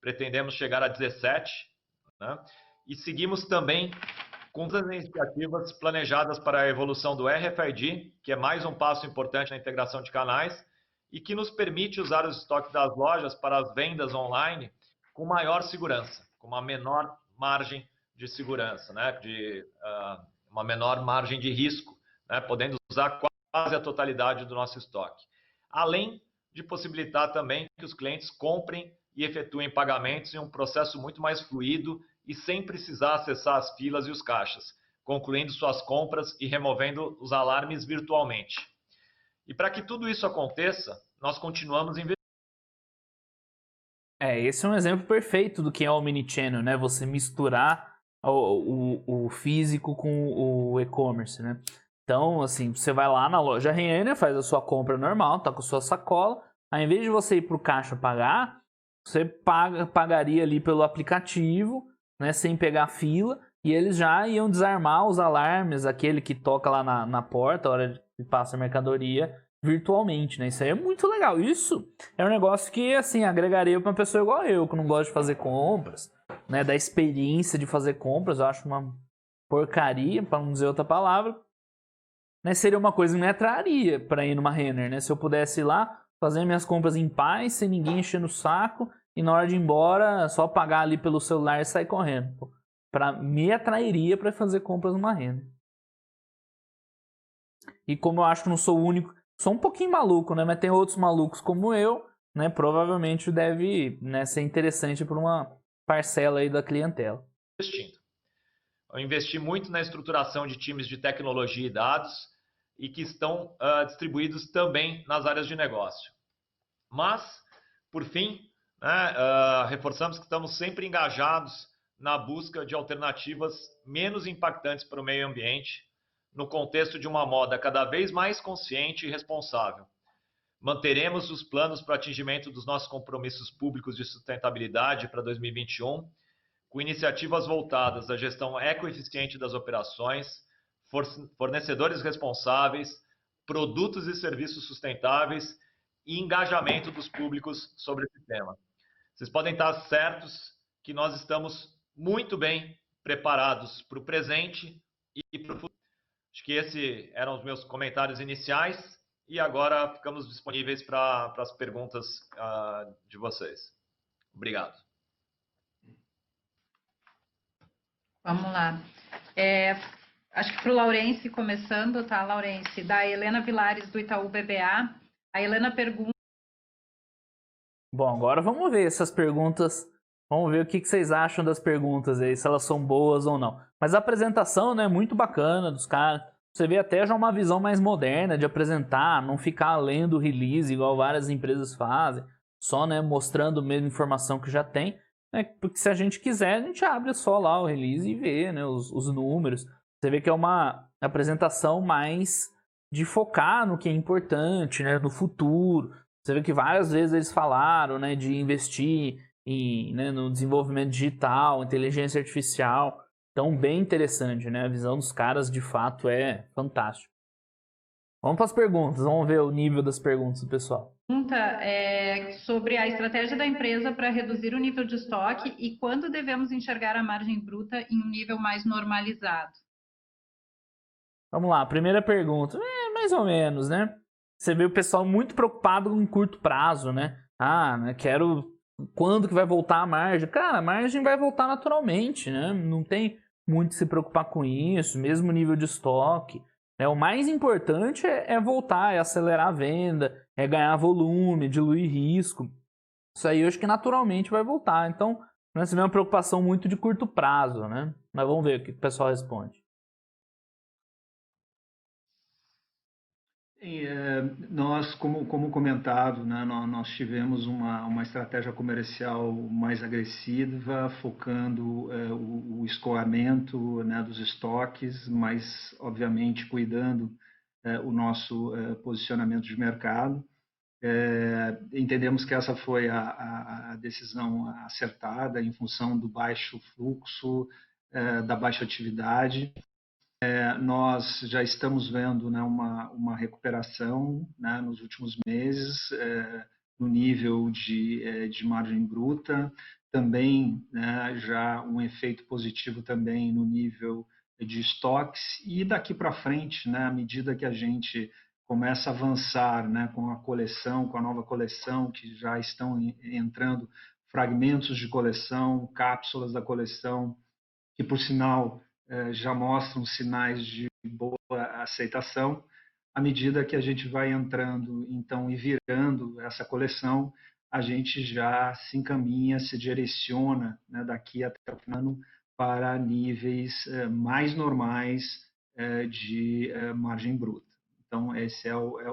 Speaker 4: pretendemos chegar a 17%, né? E seguimos também com as iniciativas planejadas para a evolução do RFID, que é mais um passo importante na integração de canais e que nos permite usar os estoques das lojas para as vendas online com maior segurança, com uma menor margem de segurança, né? Uma menor margem de risco, né? Podendo usar quase a totalidade do nosso estoque. Além de possibilitar também que os clientes comprem e efetuem pagamentos em um processo muito mais fluido e sem precisar acessar as filas e os caixas, concluindo suas compras e removendo os alarmes virtualmente. E para que tudo isso aconteça, nós continuamos investindo.
Speaker 1: Esse é um exemplo perfeito do que é o Omnichannel, né? Você misturar o físico com o e-commerce, né? Então, assim, você vai lá na loja Renner, faz a sua compra normal, tá com a sua sacola. Ao invés de você ir pro caixa pagar, você pagaria ali pelo aplicativo, né, sem pegar fila, e eles já iam desarmar os alarmes, aquele que toca lá na porta, a hora que passa a mercadoria, virtualmente, né? Isso aí é muito legal. Isso é um negócio que, assim, agregaria para uma pessoa igual eu, que não gosta de fazer compras, né, da experiência de fazer compras. Eu acho uma porcaria, para não dizer outra palavra, né? Seria uma coisa que me atraria para ir numa Renner, né? Se eu pudesse ir lá, fazer minhas compras em paz, sem ninguém enchendo o saco, e na hora de ir embora, só pagar ali pelo celular e sair correndo. Me atrairia para fazer compras numa Renner. E como eu acho que não sou o único, sou um pouquinho maluco, né? Mas tem outros malucos como eu, né? Provavelmente deve, né, ser interessante para uma parcela aí da clientela.
Speaker 4: investindo. Eu investi muito na estruturação de times de tecnologia e dados e que estão distribuídos também nas áreas de negócio. Mas, por fim, né, reforçamos que estamos sempre engajados na busca de alternativas menos impactantes para o meio ambiente, no contexto de uma moda cada vez mais consciente e responsável. Manteremos os planos para atingimento dos nossos compromissos públicos de sustentabilidade para 2021, com iniciativas voltadas à gestão ecoeficiente das operações, fornecedores responsáveis, produtos e serviços sustentáveis e engajamento dos públicos sobre esse tema. Vocês podem estar certos que nós estamos muito bem preparados para o presente e para o futuro. Acho que esses eram os meus comentários iniciais e agora ficamos disponíveis para as perguntas de vocês. Obrigado.
Speaker 2: Vamos lá. Acho que para o Laurence, começando, tá, Laurence? Da Helena Vilares, do Itaú BBA. A Helena pergunta...
Speaker 1: Bom, agora vamos ver essas perguntas. Vamos ver o que vocês acham das perguntas aí, se elas são boas ou não. Mas a apresentação, né, é muito bacana dos caras. Você vê até já uma visão mais moderna de apresentar, não ficar lendo o release igual várias empresas fazem, só, né, mostrando a mesma informação que já tem. Porque se a gente quiser, a gente abre só lá o release e vê, né, os números. Você vê que é uma apresentação mais de focar no que é importante, né, no futuro. Você vê que várias vezes eles falaram, né, de investir né, no desenvolvimento digital, inteligência artificial. Então, bem interessante, né? A visão dos caras, de fato, é fantástica. Vamos para as perguntas, vamos ver o nível das perguntas do pessoal.
Speaker 2: Pergunta sobre a estratégia da empresa para reduzir o nível de estoque e quando devemos enxergar a margem bruta em um nível mais normalizado.
Speaker 1: Vamos lá, primeira pergunta. Mais ou menos, né? Você vê o pessoal muito preocupado em curto prazo, né? Né, quero... Quando que vai voltar a margem? Cara, a margem vai voltar naturalmente, né? Não tem muito se preocupar com isso, mesmo nível de estoque. O mais importante é voltar, é acelerar a venda, é ganhar volume, diluir risco. Isso aí eu acho que naturalmente vai voltar. Então, não é uma preocupação muito de curto prazo, né? Mas vamos ver o que o pessoal responde.
Speaker 3: Nós, como comentado, né, nós tivemos uma estratégia comercial mais agressiva, focando o escoamento, né, dos estoques, mas, obviamente, cuidando o nosso posicionamento de mercado. Entendemos que essa foi a decisão acertada em função do baixo fluxo, da baixa atividade. Nós já estamos vendo, né, uma recuperação, né, nos últimos meses, no nível de margem bruta, também, né, já um efeito positivo também no nível de estoques, e daqui para frente, né, à medida que a gente começa a avançar, né, com a coleção, com a nova coleção, que já estão entrando fragmentos de coleção, cápsulas da coleção, que, por sinal, já mostram sinais de boa aceitação. À medida que a gente vai entrando, então, e virando essa coleção, a gente já se encaminha, se direciona, né, daqui até o ano para níveis mais normais de margem bruta. Então, essa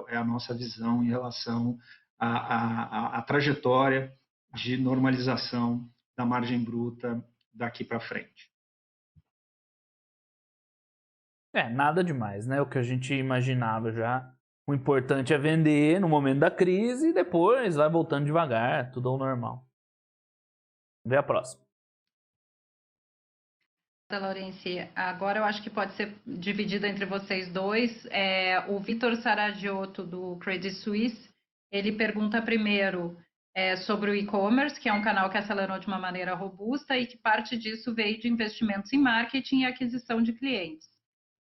Speaker 3: é a nossa visão em relação à trajetória de normalização da margem bruta daqui para frente.
Speaker 1: Nada demais, né? O que a gente imaginava já. O importante é vender no momento da crise e depois vai voltando devagar, tudo ao normal. Vê a próxima.
Speaker 2: Laurence, agora eu acho que pode ser dividido entre vocês dois. O Vitor Saragiotto, do Credit Suisse, ele pergunta primeiro sobre o e-commerce, que é um canal que acelerou de uma maneira robusta e que parte disso veio de investimentos em marketing e aquisição de clientes.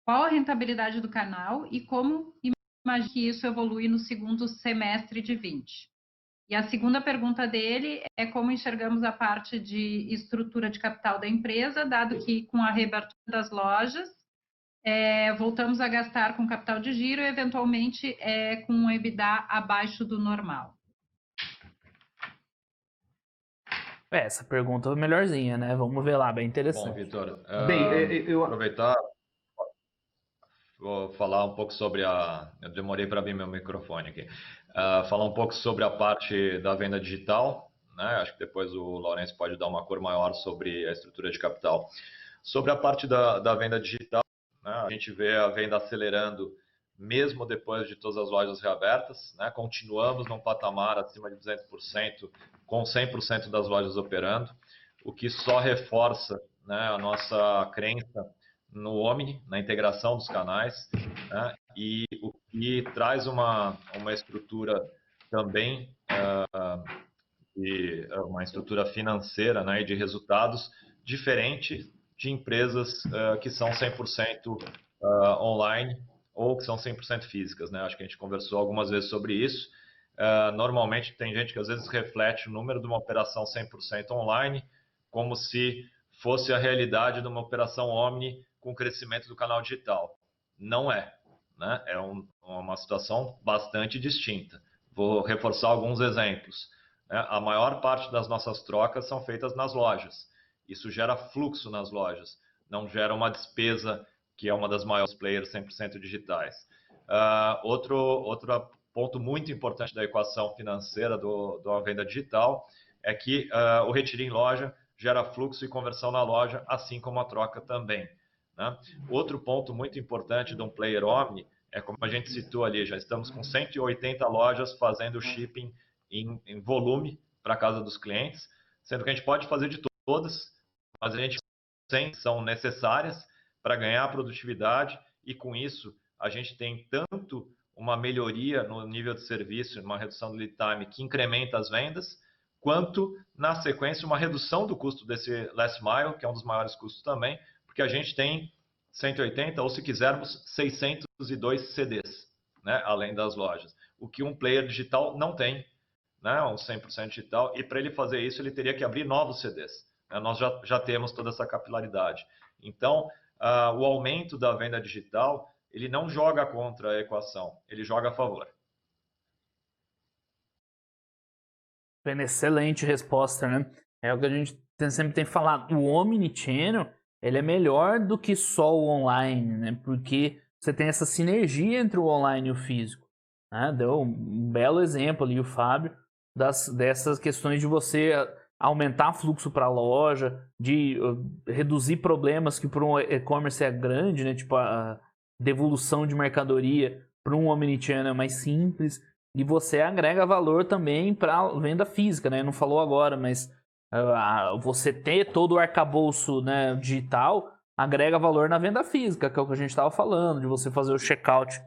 Speaker 2: Qual a rentabilidade do canal e como imagina que isso evolui no segundo semestre de 20? E a segunda pergunta dele é como enxergamos a parte de estrutura de capital da empresa, dado que com a reabertura das lojas, voltamos a gastar com capital de giro e eventualmente com um EBITDA abaixo do normal.
Speaker 1: Essa pergunta é melhorzinha, né? Vamos ver lá, bem interessante.
Speaker 4: Bom, Vitor,
Speaker 3: eu
Speaker 4: aproveitar, vou falar um pouco sobre a... Eu demorei para abrir meu microfone aqui. Falar um pouco sobre a parte da venda digital, né? Acho que depois o Lourenço pode dar uma cor maior sobre a estrutura de capital. Sobre a parte da venda digital, né? A gente vê a venda acelerando mesmo depois de todas as lojas reabertas, né? Continuamos num patamar acima de 200%, com 100% das lojas operando, o que só reforça, né, a nossa crença no Omni, na integração dos canais, né, e o que traz uma estrutura também, uma estrutura financeira, né, e de resultados diferente de empresas que são 100% online ou que são 100% físicas, né? Acho que a gente conversou algumas vezes sobre isso. Normalmente tem gente que às vezes reflete o número de uma operação 100% online como se fosse a realidade de uma operação omni com o crescimento do canal digital. Não é, né? É uma situação bastante distinta. Vou reforçar alguns exemplos. A maior parte das nossas trocas são feitas nas lojas. Isso gera fluxo nas lojas, não gera uma despesa, que é uma das maiores players 100% digitais. Outro ponto muito importante da equação financeira de uma venda digital é que o retiro em loja gera fluxo e conversão na loja, assim como a troca também, né? Outro ponto muito importante de um player omni é, como a gente citou ali, já estamos com 180 lojas fazendo shipping em volume para a casa dos clientes, sendo que a gente pode fazer de todas, mas a gente são necessárias para ganhar produtividade e com isso a gente tem tanto uma melhoria no nível de serviço, uma redução do lead time que incrementa as vendas, quanto na sequência uma redução do custo desse last mile, que é um dos maiores custos também, porque a gente tem 180 ou se quisermos 602 CDs, né, além das lojas, o que um player digital não tem, né, um 100% digital, e para ele fazer isso ele teria que abrir novos CDs. Né? Nós já temos toda essa capilaridade. Então, o aumento da venda digital, ele não joga contra a equação, ele joga a favor.
Speaker 1: Excelente resposta, né? É o que a gente sempre tem falado. O Omnichannel, ele é melhor do que só o online, né? Porque você tem essa sinergia entre o online e o físico. Né? Deu um belo exemplo ali o Fábio dessas questões de você aumentar fluxo para a loja, de reduzir problemas que para um e-commerce é grande, né? Tipo a devolução de mercadoria, para um Omnichannel é mais simples. E você agrega valor também para a venda física, né? Não falou agora, mas você ter todo o arcabouço, né, digital agrega valor na venda física, que é o que a gente estava falando, de você fazer o checkout,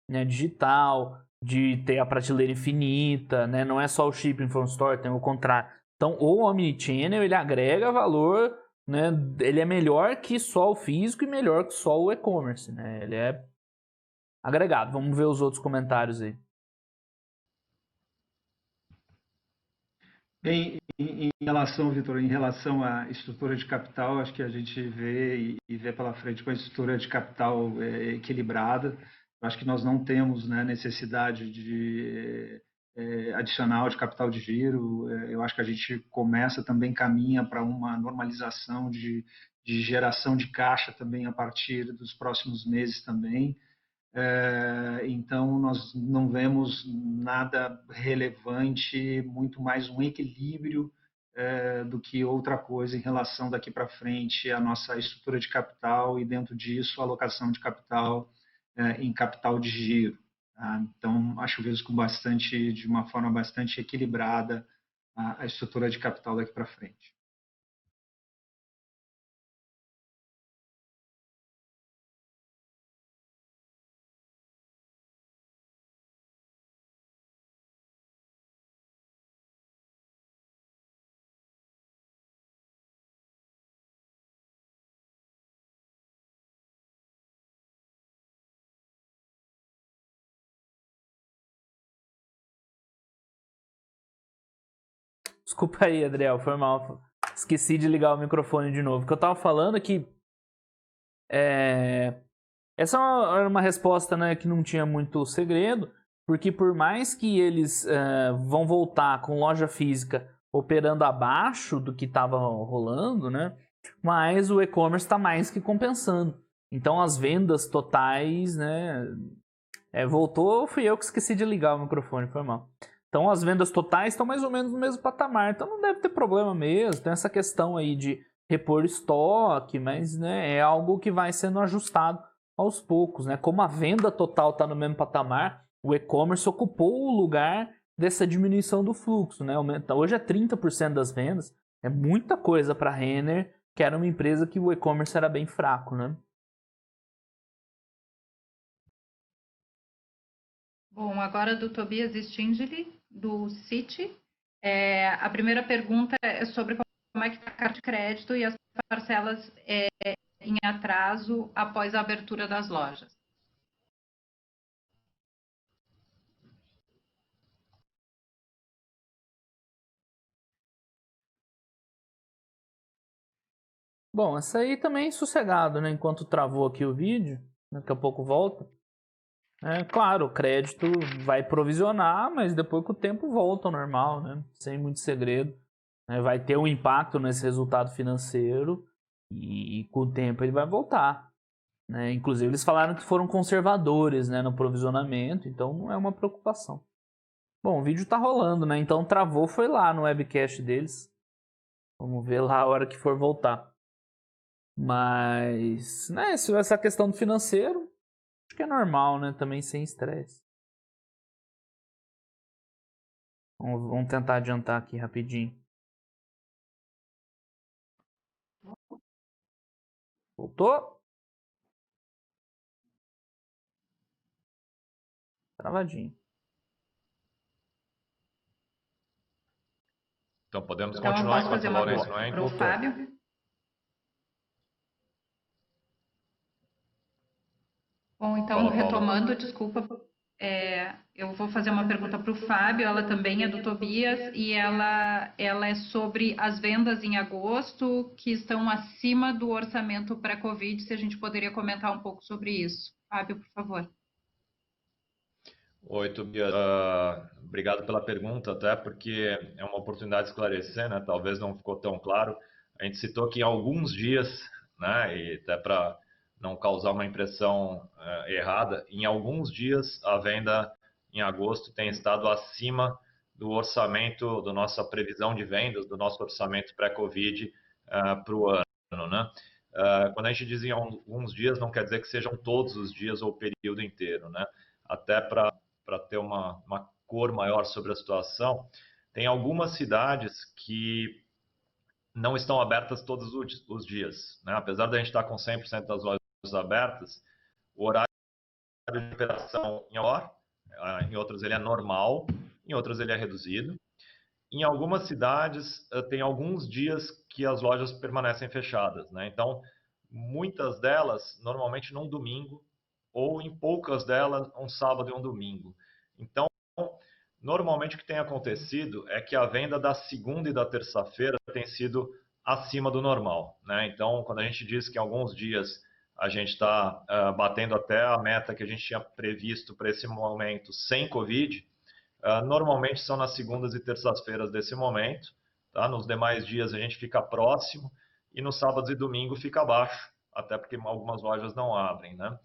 Speaker 1: né, digital, de ter a prateleira infinita, né? Não é só o shipping from store, tem o contrário. Então, o Omnichannel, ele agrega valor, né? Ele é melhor que só o físico e melhor que só o e-commerce, né? Ele é agregado. Vamos ver os outros comentários aí.
Speaker 3: Em relação, Vitor, em relação à estrutura de capital, acho que a gente vê pela frente com a estrutura de capital equilibrada. Acho que nós não temos, né, necessidade de adicional de capital de giro. Eu acho que a gente começa também, caminha para uma normalização de geração de caixa também a partir dos próximos meses também. Então, nós não vemos nada relevante, muito mais um equilíbrio do que outra coisa em relação daqui para frente à nossa estrutura de capital e, dentro disso, a alocação de capital em capital de giro. Tá? Então, acho que de uma forma bastante equilibrada a estrutura de capital daqui para frente.
Speaker 1: Desculpa aí, Adriel, foi mal. Esqueci de ligar o microfone de novo. O que eu tava falando é que essa era uma resposta, né, que não tinha muito segredo, porque por mais que eles vão voltar com loja física operando abaixo do que estava rolando, né? Mas o e-commerce está mais que compensando. Então as vendas totais, né? Voltou, fui eu que esqueci de ligar o microfone, foi mal. Então as vendas totais estão mais ou menos no mesmo patamar, então não deve ter problema mesmo. Tem essa questão aí de repor estoque, mas né, é algo que vai sendo ajustado aos poucos, né? Como a venda total está no mesmo patamar, o e-commerce ocupou o lugar dessa diminuição do fluxo, né? Hoje é 30% das vendas, é muita coisa para a Renner, que era uma empresa que o e-commerce era bem fraco, né?
Speaker 2: Bom, agora do Tobias Stingeli, do Citi. A primeira pergunta é sobre como é que está a carta de crédito e as parcelas em atraso após a abertura das lojas.
Speaker 1: Bom, essa aí também é sossegado, né? Enquanto travou aqui o vídeo, daqui a pouco volta. Claro, o crédito vai provisionar, mas depois com o tempo volta ao normal, né? Sem muito segredo. Vai ter um impacto nesse resultado financeiro e com o tempo ele vai voltar. Né? Inclusive eles falaram que foram conservadores, né, no provisionamento, então não é uma preocupação. Bom, o vídeo tá rolando, né? Então travou, foi lá no webcast deles. Vamos ver lá a hora que for voltar. Mas, né, essa questão do financeiro, acho que é normal, né? Também sem estresse. Vamos tentar adiantar aqui rapidinho. Voltou? Travadinho.
Speaker 4: Então podemos continuar enquanto o Lourenço não entra.
Speaker 2: Para o Fábio. Bom, então retomando, desculpa, eu vou fazer uma pergunta para o Fábio, ela também é do Tobias e ela é sobre as vendas em agosto que estão acima do orçamento pré-Covid, se a gente poderia comentar um pouco sobre isso. Fábio, por favor.
Speaker 4: Oi, Tobias. Obrigado pela pergunta, até porque é uma oportunidade de esclarecer, né? Talvez não ficou tão claro. A gente citou que em alguns dias, né? E até para não causar uma impressão errada, em alguns dias a venda em agosto tem estado acima do orçamento, da nossa previsão de vendas, do nosso orçamento pré-Covid para o ano, né? Quando a gente diz em alguns dias, não quer dizer que sejam todos os dias ou o período inteiro, né? Até para ter uma cor maior sobre a situação, tem algumas cidades que não estão abertas todos os dias, né? Apesar de a gente estar com 100% das lojas abertas, o horário de operação em outras ele é normal, em outras ele é reduzido. Em algumas cidades tem alguns dias que as lojas permanecem fechadas, né? Então, muitas delas normalmente num domingo, ou em poucas delas um sábado e um domingo. Então, normalmente o que tem acontecido é que a venda da segunda e da terça-feira tem sido acima do normal, né? Então, quando a gente diz que em alguns dias a gente está batendo até a meta que a gente tinha previsto para esse momento sem Covid, normalmente são nas segundas e terças-feiras desse momento, tá? Nos demais dias a gente fica próximo e nos sábados e domingo fica abaixo, até porque algumas lojas não abrem, né?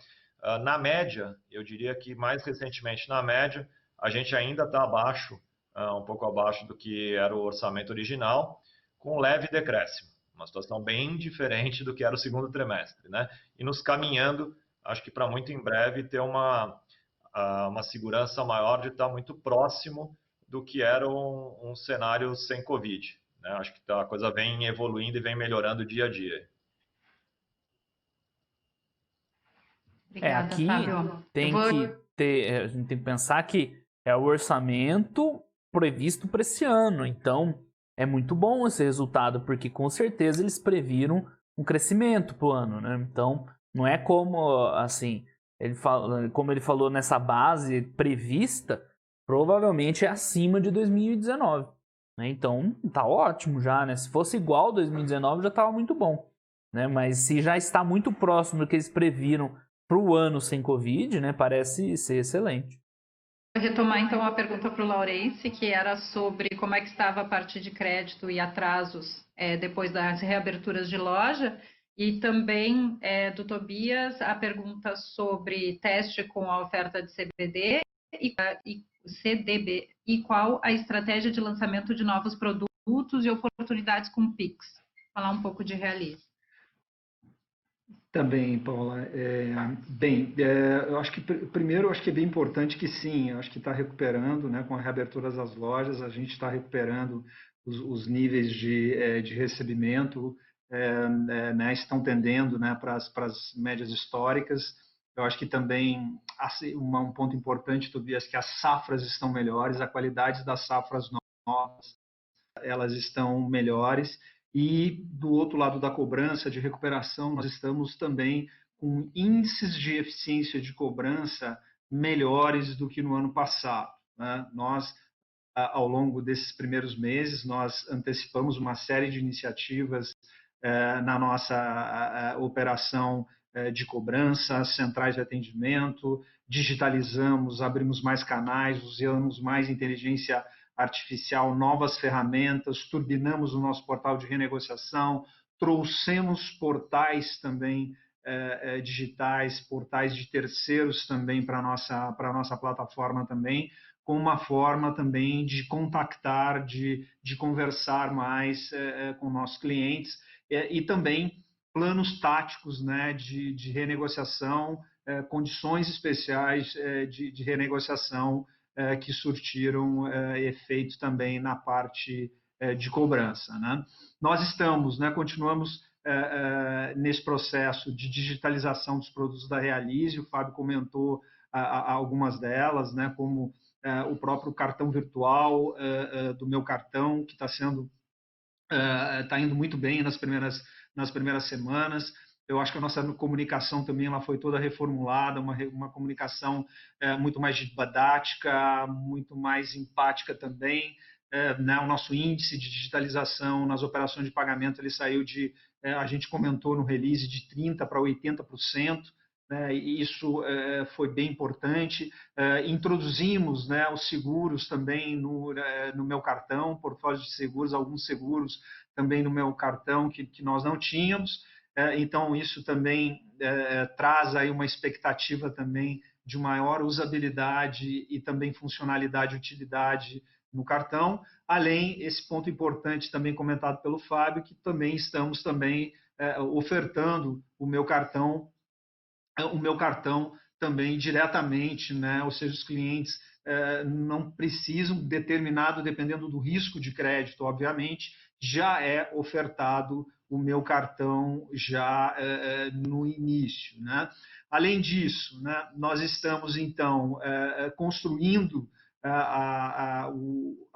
Speaker 4: Na média, eu diria que mais recentemente na média, a gente ainda está abaixo, um pouco abaixo do que era o orçamento original, com um leve decréscimo. Uma situação bem diferente do que era o segundo trimestre, né? E nos caminhando, acho que para muito em breve ter uma segurança maior de estar muito próximo do que era um cenário sem Covid, né? Acho que a coisa vem evoluindo e vem melhorando dia a dia.
Speaker 2: Obrigada,
Speaker 1: aqui
Speaker 2: Fábio.
Speaker 1: a gente tem que pensar que é o orçamento previsto para esse ano, então é muito bom esse resultado, porque com certeza eles previram um crescimento para o ano, né? Então não é como assim, como ele falou nessa base prevista, provavelmente é acima de 2019, né? Então tá ótimo já, né? Se fosse igual 2019 já estava muito bom, né? Mas se já está muito próximo do que eles previram para o ano sem Covid, né? Parece ser excelente.
Speaker 2: retomar então a pergunta para o Laurence, que era sobre como é que estava a parte de crédito e atrasos depois das reaberturas de loja, e também do Tobias a pergunta sobre teste com a oferta de CBD e CDB e qual a estratégia de lançamento de novos produtos e oportunidades com Pix. Falar um pouco de Realize.
Speaker 3: Também, Paula. Eu acho que primeiro, eu acho que é bem importante que sim, eu acho que está recuperando, né, com a reabertura das lojas, a gente está recuperando os níveis de recebimento, né, estão tendendo, né, para as médias históricas. Eu acho que também um ponto importante, Tobias, que as safras estão melhores, a qualidade das safras novas, elas estão melhores. E do outro lado da cobrança, de recuperação, nós estamos também com índices de eficiência de cobrança melhores do que no ano passado, né? Nós, ao longo desses primeiros meses, nós antecipamos uma série de iniciativas na nossa operação de cobrança, centrais de atendimento, digitalizamos, abrimos mais canais, usamos mais inteligência artificial, novas ferramentas, turbinamos o nosso portal de renegociação, trouxemos portais também digitais, portais de terceiros também para a nossa plataforma também, com uma forma também de contactar, de conversar mais com nossos clientes e também planos táticos, né, de renegociação, condições especiais de renegociação que surtiram efeito também na parte de cobrança, né? Nós estamos, né, continuamos nesse processo de digitalização dos produtos da Realize, o Fábio comentou algumas delas, né, como o próprio cartão virtual do meu cartão, que está indo muito bem nas primeiras semanas. Eu acho que a nossa comunicação também ela foi toda reformulada, uma comunicação muito mais didática, muito mais empática também. Né, o nosso índice de digitalização nas operações de pagamento ele saiu a gente comentou no release, de 30% para 80%. Né, e isso foi bem importante. Introduzimos, né, os seguros também no meu cartão, portfólio de seguros, alguns seguros também no meu cartão que nós não tínhamos. Então, isso também traz aí uma expectativa também de maior usabilidade e também funcionalidade e utilidade no cartão. Além, esse ponto importante também comentado pelo Fábio, que também estamos também ofertando o meu cartão também diretamente, né? Ou seja, os clientes não precisam, dependendo do risco de crédito, obviamente, já é ofertado o meu cartão já no início, né? Além disso, né, nós estamos, então, construindo a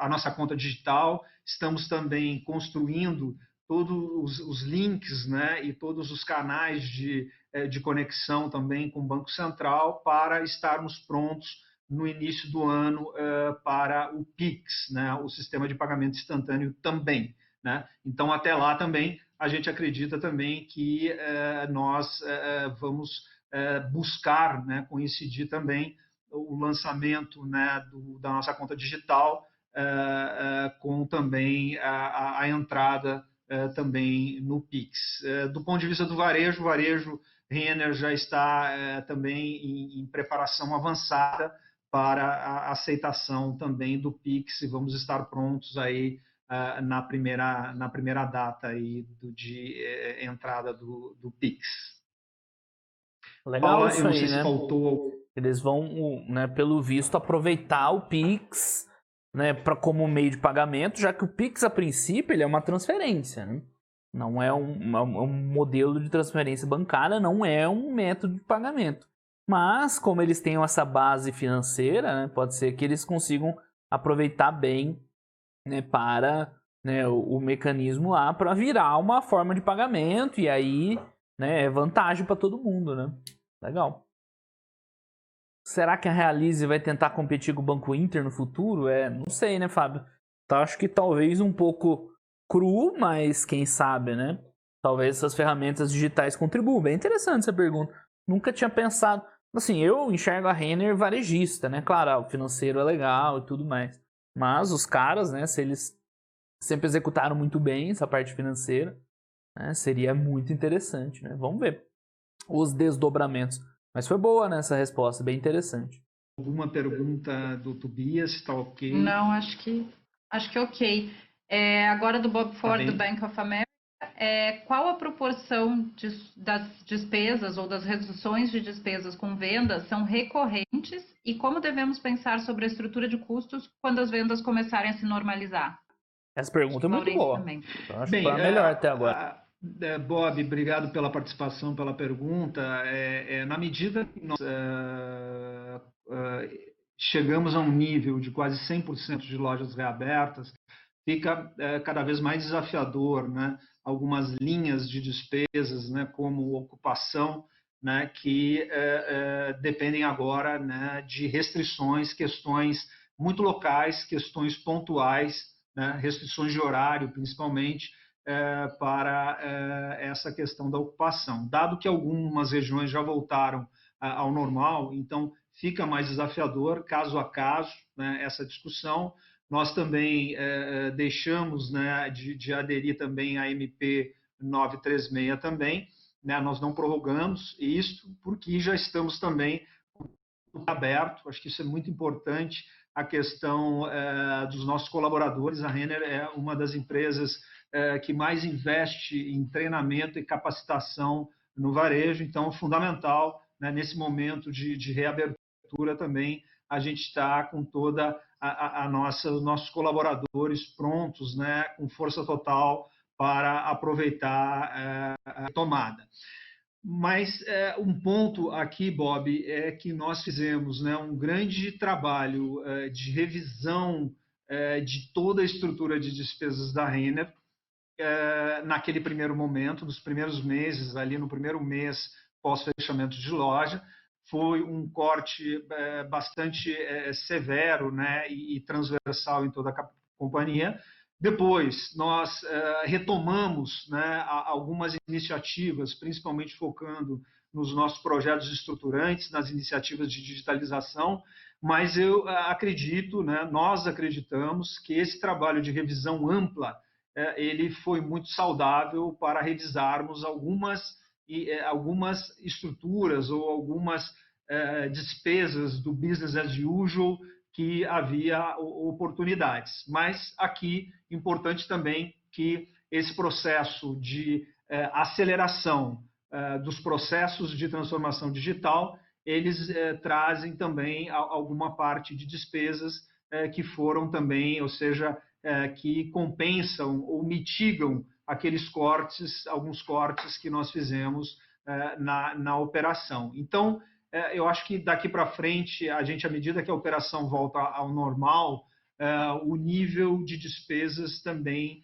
Speaker 3: nossa conta digital, estamos também construindo todos os links, né, e todos os canais de conexão também com o Banco Central para estarmos prontos no início do ano para o PIX, né, o sistema de pagamento instantâneo também. Né? Então, até lá também, a gente acredita também que nós vamos buscar, né, coincidir também o lançamento, né, da nossa conta digital com também a entrada também no PIX. Do ponto de vista do varejo, o varejo Renner já está também em preparação avançada para a aceitação também do PIX e vamos estar prontos aí na primeira data aí de entrada do PIX.
Speaker 1: Legal. Paula, isso
Speaker 3: eu não
Speaker 1: aí,
Speaker 3: sei se
Speaker 1: né?
Speaker 3: faltou.
Speaker 1: Eles vão, né, pelo visto, aproveitar o PIX, né, como meio de pagamento, já que o PIX, a princípio, ele é uma transferência, né? Não é um modelo de transferência bancária, não é um método de pagamento. Mas, como eles têm essa base financeira, né, pode ser que eles consigam aproveitar bem, né, para, né, o mecanismo lá para virar uma forma de pagamento e aí, né, é vantagem para todo mundo, né? Legal. Será que a Realize vai tentar competir com o Banco Inter no futuro? Não sei, né, Fábio? Então, acho que talvez um pouco cru, mas quem sabe, né? Talvez essas ferramentas digitais contribuam. Bem interessante essa pergunta. Nunca tinha pensado. Assim, eu enxergo a Renner varejista, né? Claro, o financeiro é legal e tudo mais. Mas os caras, né, se eles sempre executaram muito bem essa parte financeira, né, seria muito interessante, né? Vamos ver os desdobramentos. Mas foi boa, né, essa resposta, bem interessante.
Speaker 3: Alguma pergunta do Tobias? Está ok?
Speaker 2: Não, acho que ok. Agora do Bob Ford, do Bank of America, qual a proporção das despesas ou das reduções de despesas com vendas são recorrentes e como devemos pensar sobre a estrutura de custos quando as vendas começarem a se normalizar?
Speaker 1: Essa pergunta é muito boa.
Speaker 2: Também.
Speaker 1: Acho que foi a melhor até agora.
Speaker 3: Bob, obrigado pela participação, pela pergunta. Na medida que nós chegamos a um nível de quase 100% de lojas reabertas, fica cada vez mais desafiador, né? Algumas linhas de despesas, né, como ocupação, né, que dependem agora, né, de restrições, questões muito locais, questões pontuais, né, restrições de horário, principalmente, para essa questão da ocupação. Dado que algumas regiões já voltaram ao normal, então fica mais desafiador, caso a caso, né, essa discussão. Nós também deixamos, né, de aderir também à MP 936 também, né, nós não prorrogamos isso porque já estamos também aberto, acho que isso é muito importante, a questão dos nossos colaboradores. A Renner é uma das empresas que mais investe em treinamento e capacitação no varejo, então é fundamental, né, nesse momento de reabertura também, a gente está com toda os nossos colaboradores prontos, né, com força total para aproveitar a tomada. Mas um ponto aqui, Bob, é que nós fizemos, né, um grande trabalho de revisão de toda a estrutura de despesas da Renner naquele primeiro momento, nos primeiros meses, ali no primeiro mês pós-fechamento de loja. Foi um corte bastante severo, né, e transversal em toda a companhia. Depois, nós retomamos, né, algumas iniciativas, principalmente focando nos nossos projetos estruturantes, nas iniciativas de digitalização, mas eu acredito, né, nós acreditamos que esse trabalho de revisão ampla ele foi muito saudável para revisarmos algumas estruturas ou algumas despesas do business as usual que havia oportunidades. Mas aqui, importante também que esse processo de aceleração dos processos de transformação digital, eles trazem também alguma parte de despesas que foram também, ou seja, que compensam ou mitigam aqueles cortes, alguns cortes que nós fizemos na operação. Então, eu acho que daqui para frente, à medida que a operação volta ao normal, o nível de despesas também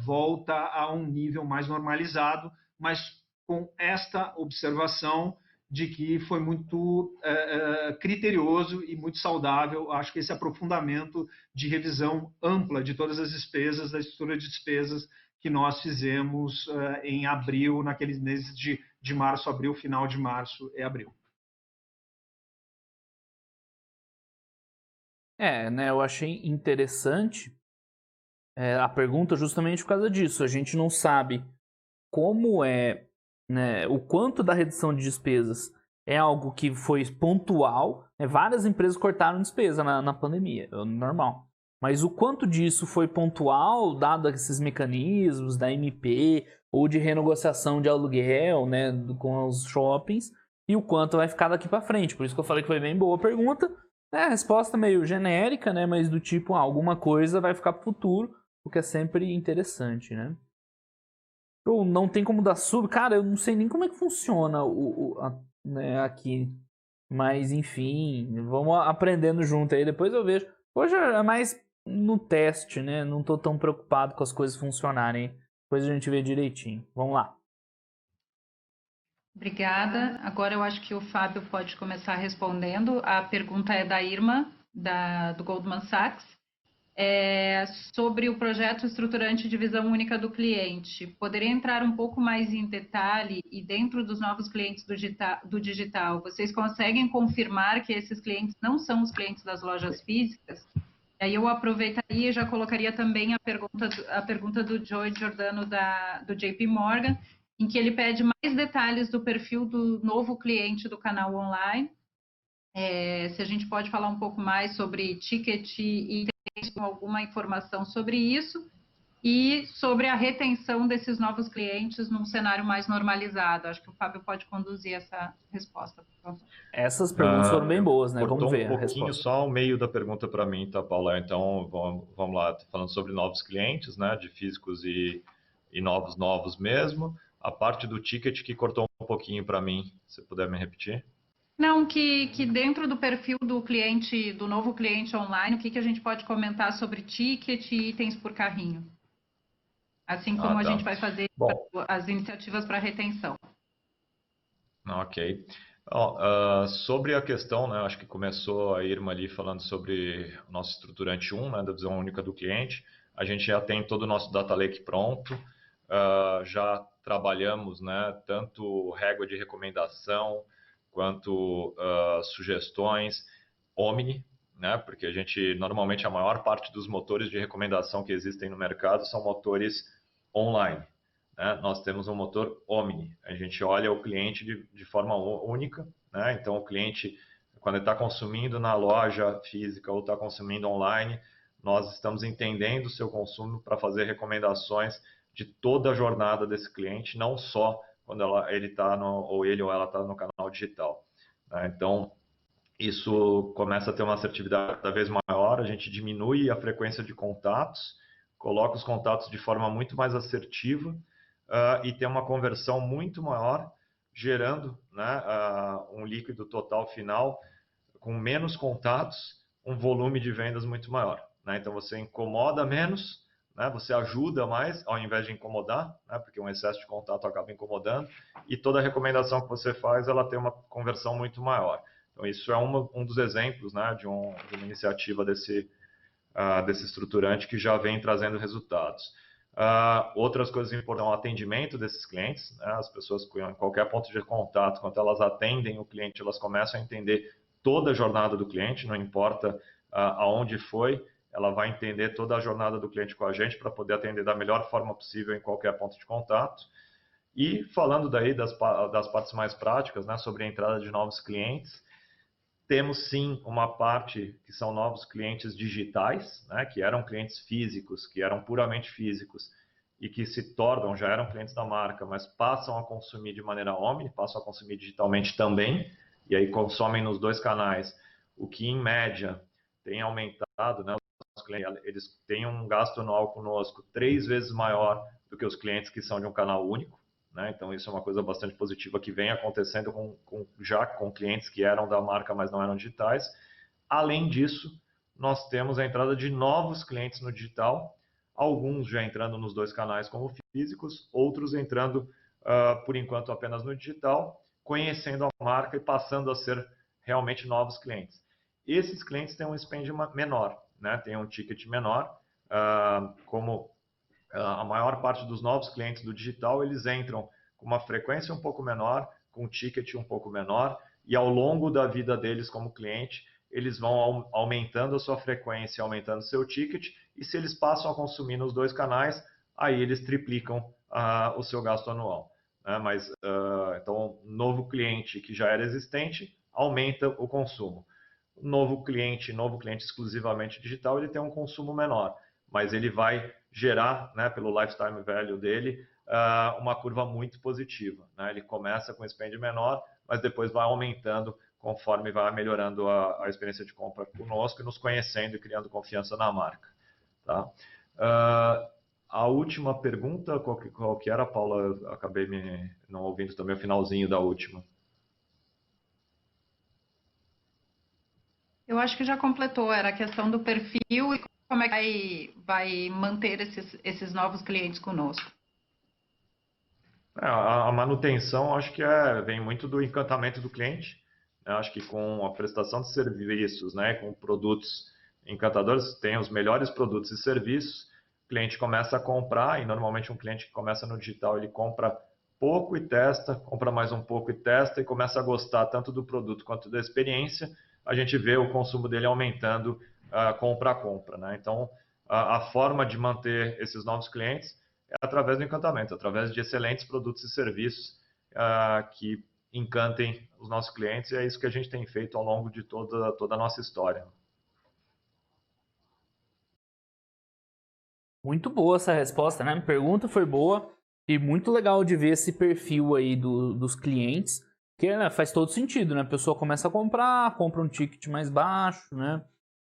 Speaker 3: volta a um nível mais normalizado, mas com esta observação de que foi muito criterioso e muito saudável, acho que esse aprofundamento de revisão ampla de todas as despesas, da estrutura de despesas que nós fizemos em abril, naqueles meses de março, abril, final de março e abril.
Speaker 1: Né, eu achei interessante a pergunta justamente por causa disso. A gente não sabe como né, o quanto da redução de despesas é algo que foi pontual. Né? Várias empresas cortaram despesa na pandemia, é normal. Mas o quanto disso foi pontual, dado esses mecanismos da MP ou de renegociação de aluguel, né, com os shoppings, e o quanto vai ficar daqui para frente. Por isso que eu falei que foi bem boa a pergunta. A resposta meio genérica, né, mas do tipo, alguma coisa vai ficar para o futuro, o que é sempre interessante, né? Ou não tem como dar sub. Cara, eu não sei nem como é que funciona né, aqui. Mas, enfim, vamos aprendendo junto aí. Depois eu vejo. Hoje é mais no teste, né? Não tô tão preocupado com as coisas funcionarem. Depois a gente vê direitinho. Vamos lá.
Speaker 2: Obrigada. Agora eu acho que o Fábio pode começar respondendo. A pergunta é da Irma, do Goldman Sachs. sobre o projeto estruturante de visão única do cliente. Poderia entrar um pouco mais em detalhe e dentro dos novos clientes do digital, vocês conseguem confirmar que esses clientes não são os clientes das lojas físicas? Aí eu aproveitaria e já colocaria também a pergunta do Joey Giordano do JP Morgan, em que ele pede mais detalhes do perfil do novo cliente do canal online. Se a gente pode falar um pouco mais sobre ticket e alguma informação sobre isso e sobre a retenção desses novos clientes num cenário mais normalizado. Acho que o Fábio pode conduzir essa resposta, por favor.
Speaker 1: Essas perguntas foram bem boas, né? Vamos ver
Speaker 4: um pouquinho só o meio da pergunta para mim, tá, Paula? Então, vamos lá. Tô falando sobre novos clientes, né? De físicos e novos mesmo. A parte do ticket que cortou um pouquinho para mim, se puder me repetir.
Speaker 2: Não, que dentro do perfil do cliente, do novo cliente online, o que a gente pode comentar sobre ticket e itens por carrinho? Assim como a gente vai fazer as iniciativas para retenção.
Speaker 4: Ok. Sobre a questão, né, acho que começou a Irma ali falando sobre o nosso estruturante 1, né, da visão única do cliente. A gente já tem todo o nosso data lake pronto, já trabalhamos, né, tanto régua de recomendação, quanto sugestões Omni, né, porque normalmente a maior parte dos motores de recomendação que existem no mercado são motores online. Né? Nós temos um motor Omni, a gente olha o cliente de forma única, né? Então o cliente, quando ele está consumindo na loja física ou está consumindo online, nós estamos entendendo o seu consumo para fazer recomendações de toda a jornada desse cliente, não só quando ele ou ela está no canal digital. Né? Então, isso começa a ter uma assertividade cada vez maior, a gente diminui a frequência de contatos, coloca os contatos de forma muito mais assertiva e tem uma conversão muito maior, gerando, né, um líquido total final com menos contatos, um volume de vendas muito maior. Né? Então você incomoda menos, né? Você ajuda mais ao invés de incomodar, né? Porque um excesso de contato acaba incomodando, e toda recomendação que você faz, ela tem uma conversão muito maior. Então isso é um dos exemplos, né, de uma iniciativa desse estruturante que já vem trazendo resultados. Outras coisas importantes, o atendimento desses clientes, né? As pessoas em qualquer ponto de contato, quando elas atendem o cliente, elas começam a entender toda a jornada do cliente, não importa aonde foi, ela vai entender toda a jornada do cliente com a gente para poder atender da melhor forma possível em qualquer ponto de contato. E falando daí das partes mais práticas, né, sobre a entrada de novos clientes, temos sim uma parte que são novos clientes digitais, né, que eram clientes físicos, que eram puramente físicos e que já eram clientes da marca, mas passam a consumir de maneira omni, passam a consumir digitalmente também, e aí consomem nos dois canais, o que em média tem aumentado, né, eles têm um gasto anual conosco 3 vezes maior do que os clientes que são de um canal único. Né? Então, isso é uma coisa bastante positiva que vem acontecendo já com clientes que eram da marca, mas não eram digitais. Além disso, nós temos a entrada de novos clientes no digital, alguns já entrando nos dois canais como físicos, outros entrando, por enquanto, apenas no digital, conhecendo a marca e passando a ser realmente novos clientes. Esses clientes têm um spend menor, né? Tem um ticket menor, como a maior parte dos novos clientes do digital, eles entram com uma frequência um pouco menor, com um ticket um pouco menor, e ao longo da vida deles como cliente, eles vão aumentando a sua frequência, aumentando o seu ticket, e se eles passam a consumir nos dois canais, aí eles triplicam o seu gasto anual. Né? Mas, então, novo cliente que já era existente, aumenta o consumo. Novo cliente exclusivamente digital, ele tem um consumo menor, mas ele vai gerar, né, pelo lifetime value dele, uma curva muito positiva. Né? Ele começa com spend menor, mas depois vai aumentando conforme vai melhorando a experiência de compra conosco e nos conhecendo e criando confiança na marca. Tá? A última pergunta, qual que era, Paula? Eu acabei não ouvindo também o finalzinho da última.
Speaker 2: Eu acho que já completou, era a questão do perfil e como é que vai manter esses novos clientes conosco.
Speaker 4: A manutenção, acho que vem muito do encantamento do cliente. Né? Acho que com a prestação de serviços, né, com produtos Encantadores tem os melhores produtos e serviços, o cliente começa a comprar, e normalmente um cliente que começa no digital, ele compra pouco e testa, compra mais um pouco e testa, e começa a gostar tanto do produto quanto da experiência, a gente vê o consumo dele aumentando compra a compra, né? Então, a forma de manter esses novos clientes é através do encantamento, através de excelentes produtos e serviços que encantem os nossos clientes, e é isso que a gente tem feito ao longo de toda a nossa história.
Speaker 1: Muito boa essa resposta, né? A pergunta foi boa e muito legal de ver esse perfil aí dos clientes, que né, faz todo sentido, né? A pessoa começa a compra um ticket mais baixo, né?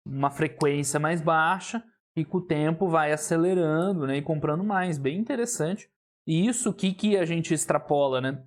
Speaker 1: Uma frequência mais baixa e com o tempo vai acelerando, né? E comprando mais. Bem interessante. E isso que a gente extrapola, né?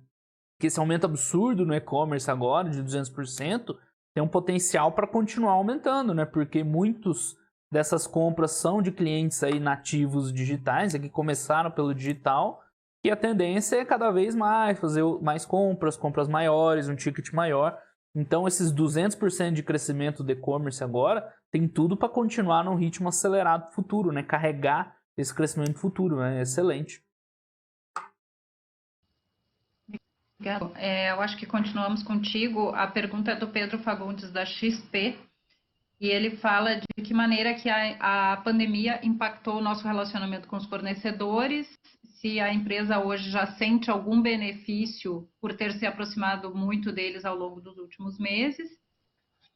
Speaker 1: Que esse aumento absurdo no e-commerce agora, de 200%, tem um potencial para continuar aumentando, né? Porque muitos dessas compras são de clientes aí nativos digitais, que começaram pelo digital, e a tendência é cada vez mais fazer mais compras maiores, um ticket maior. Então esses 200% de crescimento do e-commerce agora tem tudo para continuar num ritmo acelerado futuro, né? Carregar esse crescimento futuro, né? Excelente.
Speaker 2: Obrigada. Eu acho que continuamos contigo. A pergunta é do Pedro Fagundes, da XP, e ele fala de que maneira que a pandemia impactou o nosso relacionamento com os fornecedores, se a empresa hoje já sente algum benefício por ter se aproximado muito deles ao longo dos últimos meses.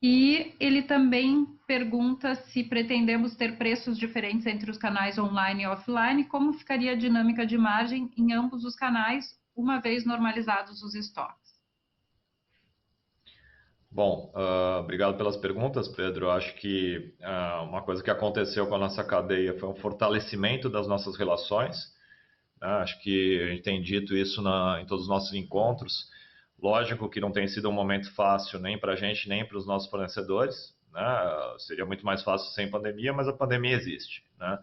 Speaker 2: E ele também pergunta se pretendemos ter preços diferentes entre os canais online e offline, como ficaria a dinâmica de margem em ambos os canais, uma vez normalizados os estoques.
Speaker 4: Bom, obrigado pelas perguntas, Pedro. Acho que uma coisa que aconteceu com a nossa cadeia foi um fortalecimento das nossas relações. Acho que a gente tem dito isso em todos os nossos encontros. Lógico que não tem sido um momento fácil nem para a gente, nem para os nossos fornecedores, né? Seria muito mais fácil sem pandemia, mas a pandemia existe, né?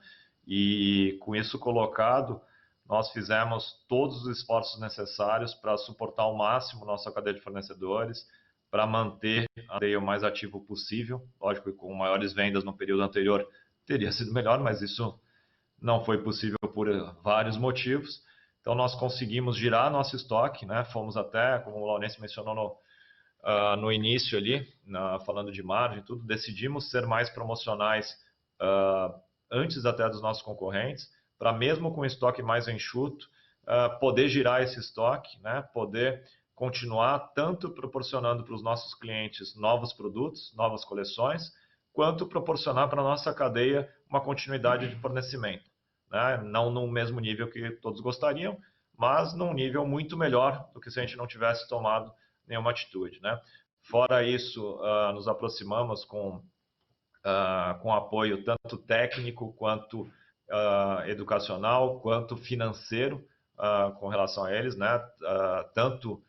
Speaker 4: E com isso colocado, nós fizemos todos os esforços necessários para suportar ao máximo nossa cadeia de fornecedores, para manter a cadeia o mais ativo possível. Lógico que com maiores vendas no período anterior teria sido melhor, mas isso não foi possível por vários motivos. Então, nós conseguimos girar nosso estoque, né? Fomos até, como o Laurence mencionou no início ali, falando de margem e tudo, decidimos ser mais promocionais antes até dos nossos concorrentes, para mesmo com o estoque mais enxuto, poder girar esse estoque, né? Poder continuar tanto proporcionando para os nossos clientes novos produtos, novas coleções, quanto proporcionar para a nossa cadeia uma continuidade de fornecimento, né? Não no mesmo nível que todos gostariam, mas num nível muito melhor do que se a gente não tivesse tomado nenhuma atitude, né? Fora isso, nos aproximamos com apoio tanto técnico, quanto educacional, quanto financeiro com relação a eles, né? Tanto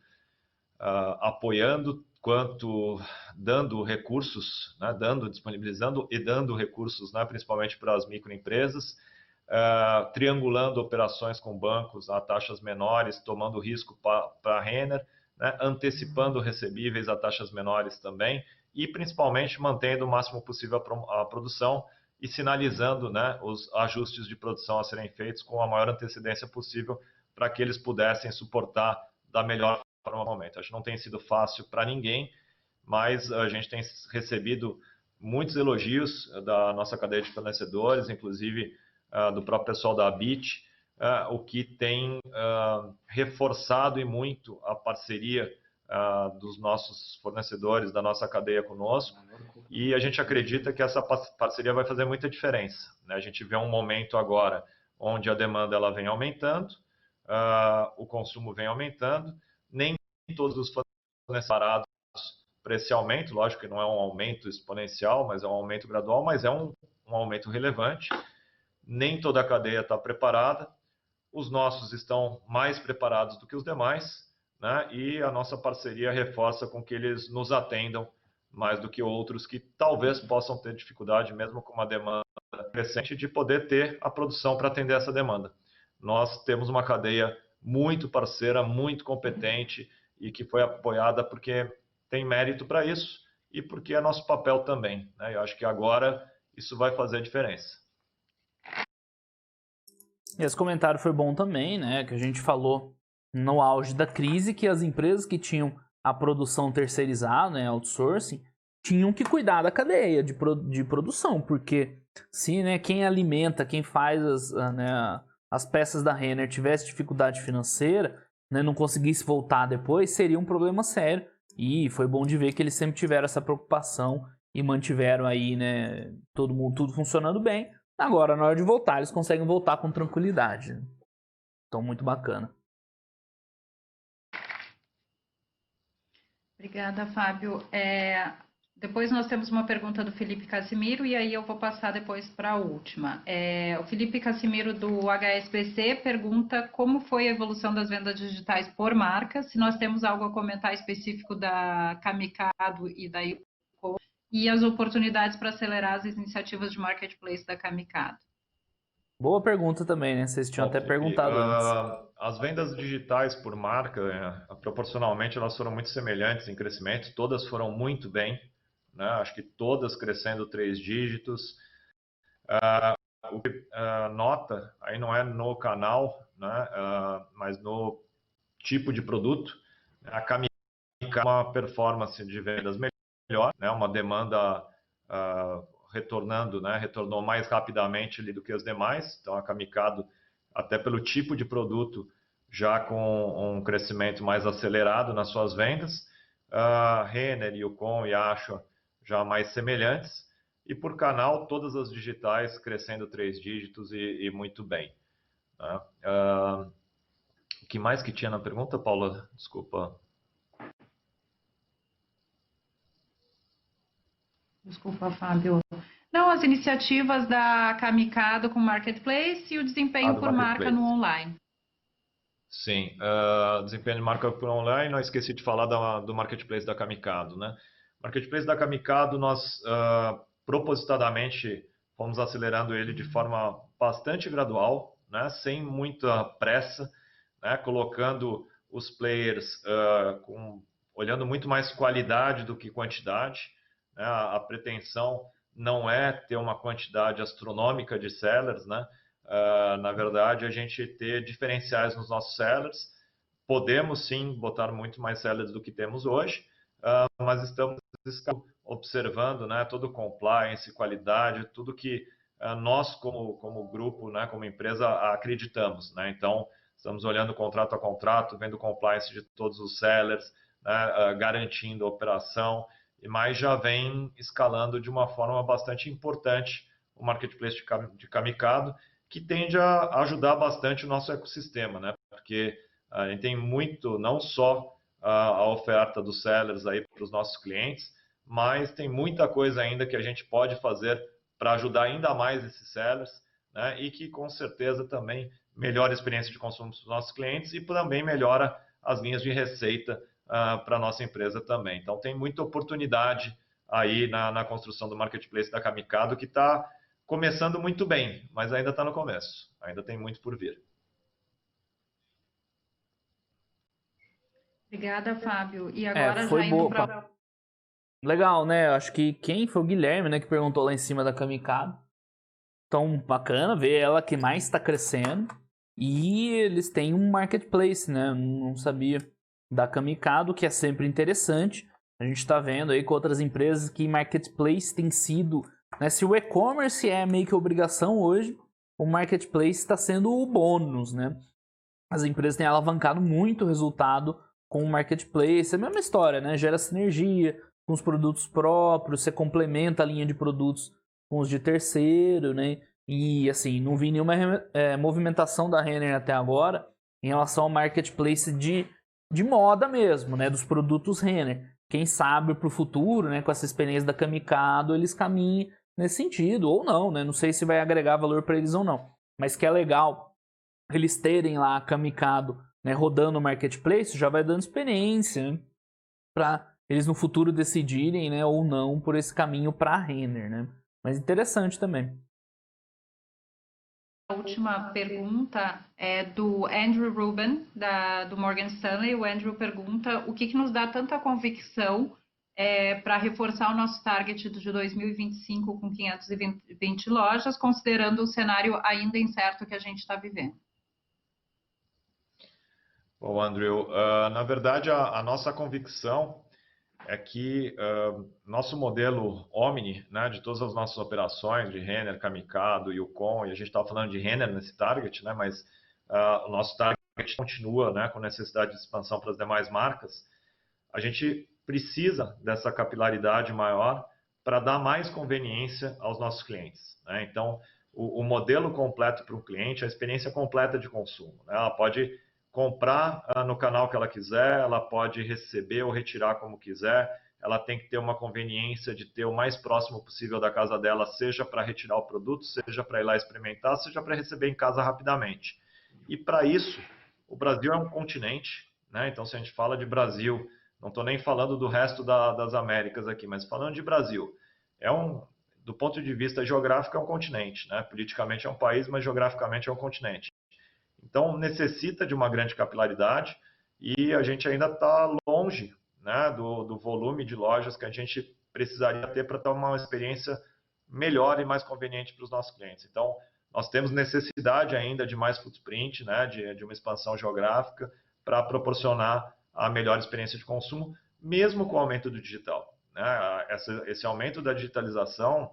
Speaker 4: apoiando quanto dando recursos, né? Disponibilizando e dando recursos, né? Principalmente para as microempresas, triangulando operações com bancos a taxas menores, tomando risco para a Renner, né? Antecipando recebíveis a taxas menores também, e principalmente mantendo o máximo possível a produção e sinalizando, né, os ajustes de produção a serem feitos com a maior antecedência possível para que eles pudessem suportar da melhor forma no momento. Acho que não tem sido fácil para ninguém, mas a gente tem recebido muitos elogios da nossa cadeia de fornecedores, inclusive do próprio pessoal da Abit, o que tem reforçado e muito a parceria dos nossos fornecedores, da nossa cadeia conosco, e a gente acredita que essa parceria vai fazer muita diferença, né? A gente vê um momento agora onde a demanda ela vem aumentando, o consumo vem aumentando, nem todos os fornecedores parados para esse aumento, lógico que não é um aumento exponencial, mas é um aumento gradual, mas é um aumento relevante. Nem toda a cadeia está preparada, os nossos estão mais preparados do que os demais, né? E a nossa parceria reforça com que eles nos atendam mais do que outros que talvez possam ter dificuldade, mesmo com uma demanda crescente, de poder ter a produção para atender essa demanda. Nós temos uma cadeia muito parceira, muito competente e que foi apoiada porque tem mérito para isso e porque é nosso papel também, né? Eu acho que agora isso vai fazer a diferença.
Speaker 1: E esse comentário foi bom também, né? Que a gente falou no auge da crise que as empresas que tinham a produção terceirizada, né, outsourcing, tinham que cuidar da cadeia de produção, porque se, né, quem alimenta, quem faz as peças da Renner tivesse dificuldade financeira, né, não conseguisse voltar depois, seria um problema sério. E foi bom de ver que eles sempre tiveram essa preocupação e mantiveram aí, né, todo mundo, tudo funcionando bem. Agora, na hora de voltar, eles conseguem voltar com tranquilidade. Então, muito bacana.
Speaker 2: Obrigada, Fábio. Depois nós temos uma pergunta do Felipe Casimiro e aí eu vou passar depois para a última. O Felipe Casimiro do HSBC pergunta como foi a evolução das vendas digitais por marca, se nós temos algo a comentar específico da Camicado e da Ico, e as oportunidades para acelerar as iniciativas de marketplace da Camicado.
Speaker 1: Boa pergunta também, né? Vocês tinham até perguntado antes.
Speaker 4: As vendas digitais por marca, proporcionalmente, elas foram muito semelhantes em crescimento, todas foram muito bem, né? Acho que todas crescendo 3 dígitos. O que nota, aí não é no canal, né? Mas no tipo de produto, a Camicado tem uma performance de vendas melhor, né? Uma demanda retornando, né? Retornou mais rapidamente ali do que as demais. Então, a Camicado, até pelo tipo de produto, já com um crescimento mais acelerado nas suas vendas. Renner, Yukon e Ashua já mais semelhantes. E por canal, todas as digitais crescendo 3 dígitos e muito bem. Né? O que mais que tinha na pergunta, Paula? Desculpa.
Speaker 2: Desculpa, Fábio. Não, as iniciativas da Camicado com Marketplace e o desempenho por marca no online.
Speaker 4: Sim, desempenho de marca por online, não esqueci de falar do Marketplace da Camicado, né? Marketplace da Camicado, nós propositadamente fomos acelerando ele de forma bastante gradual, né? Sem muita pressa, né? Colocando os players olhando muito mais qualidade do que quantidade, né? A pretensão não é ter uma quantidade astronômica de sellers, né? Na verdade, a gente ter diferenciais nos nossos sellers. Podemos sim botar muito mais sellers do que temos hoje, mas estamos observando, né, todo o compliance, qualidade, tudo que nós como grupo, né, como empresa, acreditamos, né? Então, estamos olhando contrato a contrato, vendo o compliance de todos os sellers, né, garantindo a operação, mas já vem escalando de uma forma bastante importante o marketplace de Camicado, que tende a ajudar bastante o nosso ecossistema, né? Porque a gente tem muito, não só a oferta dos sellers aí para os nossos clientes, mas tem muita coisa ainda que a gente pode fazer para ajudar ainda mais esses sellers, né? E que com certeza também melhora a experiência de consumo dos nossos clientes e também melhora as linhas de receita para a nossa empresa também. Então tem muita oportunidade aí na construção do marketplace da Camicado, que está começando muito bem, mas ainda está no começo. Ainda tem muito por vir.
Speaker 2: Obrigada, Fábio. E agora já indo para...
Speaker 1: Legal, né? Acho que quem foi o Guilherme, né, que perguntou lá em cima da Camicado. Então, bacana ver ela que mais está crescendo. E eles têm um marketplace, né? Não sabia da Camicado, que é sempre interessante. A gente está vendo aí com outras empresas que marketplace tem sido... Né, se o e-commerce é meio que obrigação hoje, o marketplace está sendo o bônus, né? As empresas têm alavancado muito o resultado com o marketplace. É a mesma história, né? Gera sinergia com os produtos próprios, você complementa a linha de produtos com os de terceiro, né? E assim, não vi nenhuma movimentação da Renner até agora em relação ao marketplace de moda mesmo, né? Dos produtos Renner. Quem sabe para o futuro, né? Com essa experiência da Camicado, eles caminhem nesse sentido, ou não, né? Não sei se vai agregar valor para eles ou não. Mas que é legal eles terem lá a Camicado, né, rodando o marketplace, já vai dando experiência, né, para eles no futuro decidirem, né, ou não por esse caminho para a Renner, né? Mas interessante também.
Speaker 2: A última pergunta é do Andrew Rubin, do Morgan Stanley. O Andrew pergunta o que nos dá tanta convicção para reforçar o nosso target de 2025 com 520 lojas, considerando o cenário ainda incerto que a gente está vivendo.
Speaker 4: Bom, Andrew, na verdade, a nossa convicção é que nosso modelo Omni, né, de todas as nossas operações, de Renner, Camicado, Yukon, e a gente estava falando de Renner nesse target, né, mas o nosso target continua, né, com necessidade de expansão para as demais marcas. A gente precisa dessa capilaridade maior para dar mais conveniência aos nossos clientes, né? Então, o modelo completo para o cliente, a experiência completa de consumo, né? Ela pode comprar no canal que ela quiser, ela pode receber ou retirar como quiser, ela tem que ter uma conveniência de ter o mais próximo possível da casa dela, seja para retirar o produto, seja para ir lá experimentar, seja para receber em casa rapidamente. E para isso, o Brasil é um continente, né? Então, se a gente fala de Brasil, não estou nem falando do resto das Américas aqui, mas falando de Brasil, do ponto de vista geográfico, é um continente, né? Politicamente é um país, mas geograficamente é um continente. Então, necessita de uma grande capilaridade e a gente ainda está longe, né, do volume de lojas que a gente precisaria ter para ter uma experiência melhor e mais conveniente para os nossos clientes. Então, nós temos necessidade ainda de mais footprint, né, de uma expansão geográfica para proporcionar a melhor experiência de consumo, mesmo com o aumento do digital, né? Esse aumento da digitalização,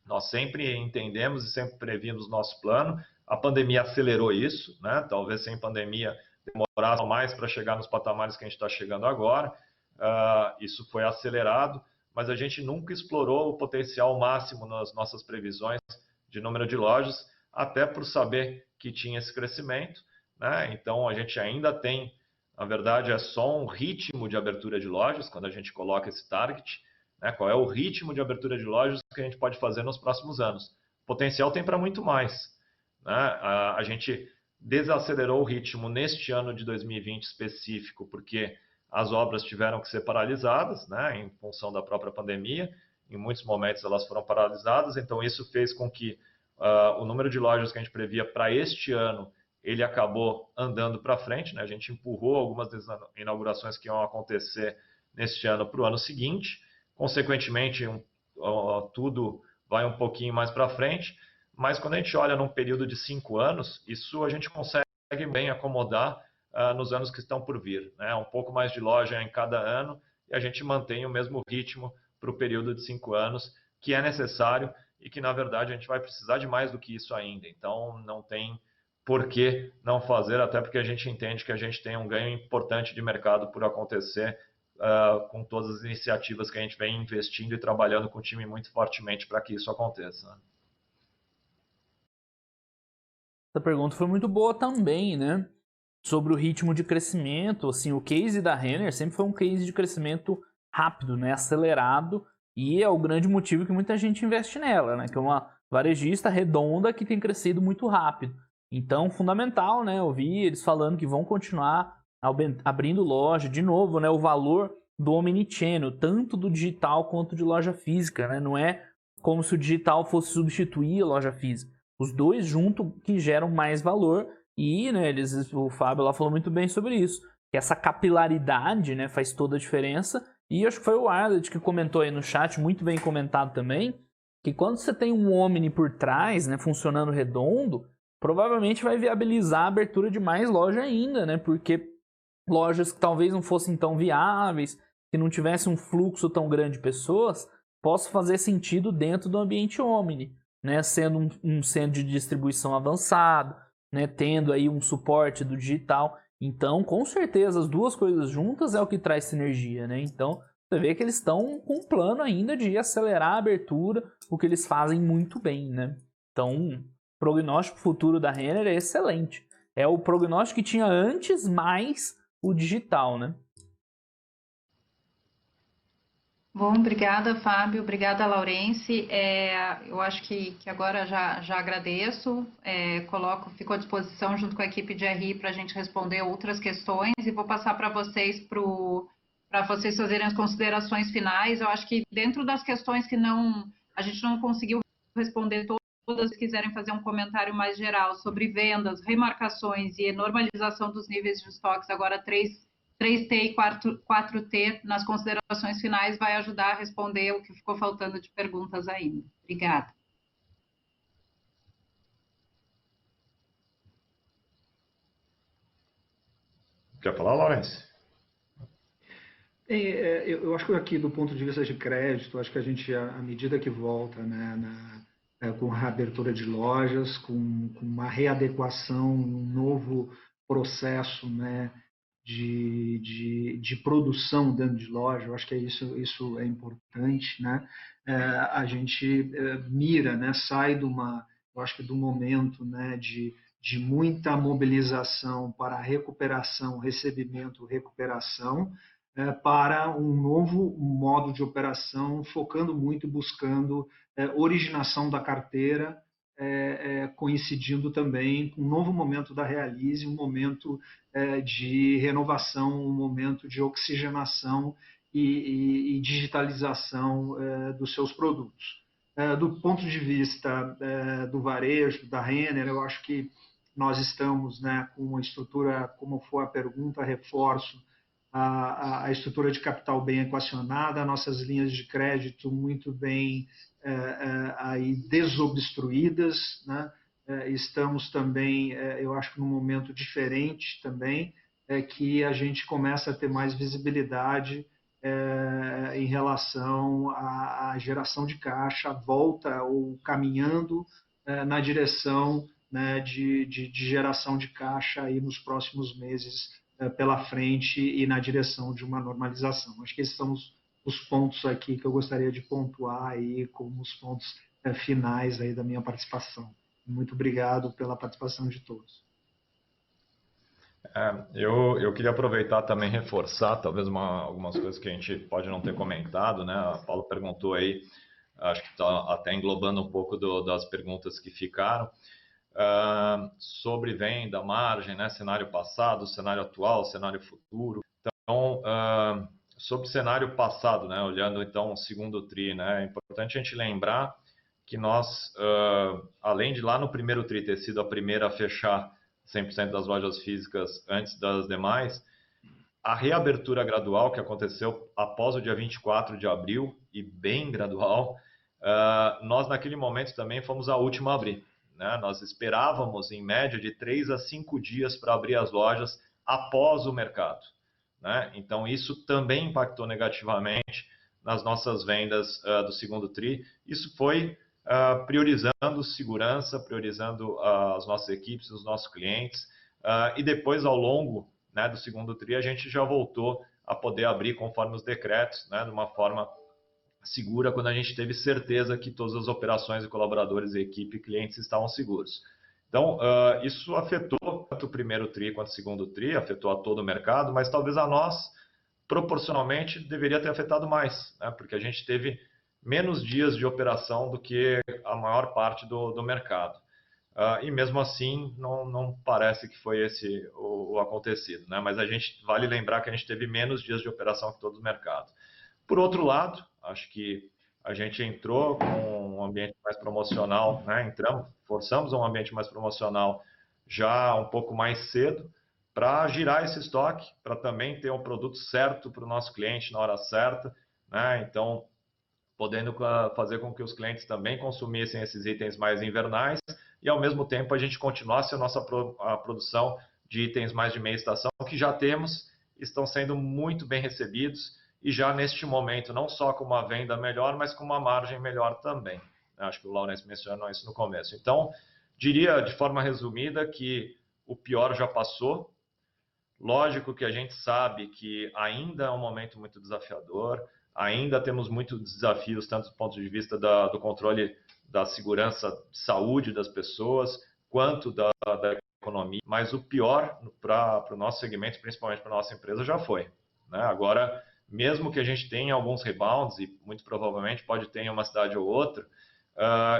Speaker 4: nós sempre entendemos e sempre previmos no nosso plano. A pandemia acelerou isso, né? Talvez sem pandemia demorasse mais para chegar nos patamares que a gente está chegando agora. Isso foi acelerado, mas a gente nunca explorou o potencial máximo nas nossas previsões de número de lojas, até por saber que tinha esse crescimento, né? Então, a gente ainda tem, na verdade, é só um ritmo de abertura de lojas, quando a gente coloca esse target, né? Qual é o ritmo de abertura de lojas que a gente pode fazer nos próximos anos. O potencial tem para muito mais, né? A gente desacelerou o ritmo neste ano de 2020 específico, porque as obras tiveram que ser paralisadas, né, em função da própria pandemia. Em muitos momentos elas foram paralisadas, então isso fez com que o número de lojas que a gente previa para este ano, ele acabou andando para frente, né? A gente empurrou algumas das inaugurações que iam acontecer neste ano para o ano seguinte. Consequentemente, tudo vai um pouquinho mais para frente, mas quando a gente olha num período de 5 anos, isso a gente consegue bem acomodar nos anos que estão por vir, né? Um pouco mais de loja em cada ano e a gente mantém o mesmo ritmo para o período de 5 anos, que é necessário e que, na verdade, a gente vai precisar de mais do que isso ainda. Então, não tem por que não fazer, até porque a gente entende que a gente tem um ganho importante de mercado por acontecer com todas as iniciativas que a gente vem investindo e trabalhando com o time muito fortemente para que isso aconteça.
Speaker 1: Essa pergunta foi muito boa também, né? Sobre o ritmo de crescimento, assim, o case da Renner sempre foi um case de crescimento rápido, né? Acelerado, e é o grande motivo que muita gente investe nela, né? Que é uma varejista redonda que tem crescido muito rápido. Então, fundamental, né? Eu vi eles falando que vão continuar abrindo loja, de novo, né? O valor do omnichannel, tanto do digital quanto de loja física, né? Não é como se o digital fosse substituir a loja física. Os dois juntos que geram mais valor e, né, o Fábio lá falou muito bem sobre isso, que essa capilaridade, né, faz toda a diferença. E acho que foi o Arlet que comentou aí no chat, muito bem comentado também, que quando você tem um Omni por trás, né, funcionando redondo, provavelmente vai viabilizar a abertura de mais loja ainda, né, porque lojas que talvez não fossem tão viáveis, que não tivessem um fluxo tão grande de pessoas, possam fazer sentido dentro do ambiente Omni, né, sendo um centro de distribuição avançado, né, tendo aí um suporte do digital. Então, com certeza, as duas coisas juntas é o que traz sinergia, né? Então, você vê que eles estão com um plano ainda de acelerar a abertura, o que eles fazem muito bem, né? Então, o prognóstico futuro da Renner é excelente. É o prognóstico que tinha antes, mais o digital, né?
Speaker 2: Bom, obrigada, Fábio. Obrigada, Laurence. Eu acho que agora já agradeço. Fico à disposição junto com a equipe de RI para a gente responder outras questões e vou passar para vocês para vocês fazerem as considerações finais. Eu acho que dentro das questões que a gente não conseguiu responder todas, se quiserem fazer um comentário mais geral sobre vendas, remarcações e normalização dos níveis de estoques agora 3 3T e 4T nas considerações finais vai ajudar a responder o que ficou faltando de perguntas ainda. Obrigada.
Speaker 4: Quer falar, Laurence?
Speaker 3: Eu acho que aqui, do ponto de vista de crédito, acho que a gente, à medida que volta, né, com a reabertura de lojas, com uma readequação, um novo processo, né, de produção dentro de loja, eu acho que isso é importante, né? A gente mira, né, sai eu acho que do momento, né, de muita mobilização para recuperação, recebimento, recuperação, para um novo modo de operação, focando muito e buscando originação da carteira, coincidindo também com um novo momento da Realize, um momento de renovação, um momento de oxigenação e digitalização dos seus produtos. Do ponto de vista do varejo, da Renner, eu acho que nós estamos, né, com uma estrutura, como foi a pergunta, reforço, a estrutura de capital bem equacionada, nossas linhas de crédito muito bem aí desobstruídas, né? Estamos também, eu acho que num momento diferente também, que a gente começa a ter mais visibilidade em relação à geração de caixa, volta ou caminhando na direção, né, de geração de caixa aí nos próximos meses pela frente e na direção de uma normalização. Acho que esses são os pontos aqui que eu gostaria de pontuar aí como os pontos finais aí da minha participação. Muito obrigado pela participação de todos.
Speaker 4: Eu queria aproveitar também e reforçar talvez algumas coisas que a gente pode não ter comentado, né? A Paula perguntou aí, acho que está até englobando um pouco das perguntas que ficaram, sobre venda, margem, né? Cenário passado, cenário atual, cenário futuro. Então, sobre o cenário passado, né? Olhando então o segundo TRI, né? É importante a gente lembrar que nós, além de lá no primeiro TRI ter sido a primeira a fechar 100% das lojas físicas antes das demais, a reabertura gradual que aconteceu após o dia 24 de abril, e bem gradual, nós naquele momento também fomos a última a abrir, né? Nós esperávamos em média de 3 a 5 dias para abrir as lojas após o mercado, né? Então isso também impactou negativamente nas nossas vendas do segundo TRI. Isso foi priorizando segurança, priorizando as nossas equipes, os nossos clientes, e depois, ao longo, né, do segundo TRI, a gente já voltou a poder abrir conforme os decretos, né, de uma forma segura, quando a gente teve certeza que todas as operações de colaboradores, equipe e clientes estavam seguros. Então, isso afetou tanto o primeiro TRI quanto o segundo TRI, afetou a todo o mercado, mas talvez a nós, proporcionalmente, deveria ter afetado mais, né, porque a gente teve menos dias de operação do que a maior parte do mercado. E mesmo assim, não parece que foi esse o acontecido, né? Mas vale lembrar que a gente teve menos dias de operação que todo o mercado. Por outro lado, acho que a gente entrou com um ambiente mais promocional, né? Forçamos um ambiente mais promocional já um pouco mais cedo para girar esse estoque, para também ter um produto certo para o nosso cliente na hora certa, né? Então, podendo fazer com que os clientes também consumissem esses itens mais invernais e, ao mesmo tempo, a gente continuasse a produção de itens mais de meia estação, que já temos, estão sendo muito bem recebidos e já neste momento, não só com uma venda melhor, mas com uma margem melhor também. Acho que o Laurence mencionou isso no começo. Então, diria de forma resumida que o pior já passou. Lógico que a gente sabe que ainda é um momento muito desafiador, ainda temos muitos desafios, tanto do ponto de vista do controle da segurança de saúde das pessoas, quanto da economia, mas o pior para o nosso segmento, principalmente para a nossa empresa, já foi, né? Agora, mesmo que a gente tenha alguns rebounds, e muito provavelmente pode ter em uma cidade ou outra,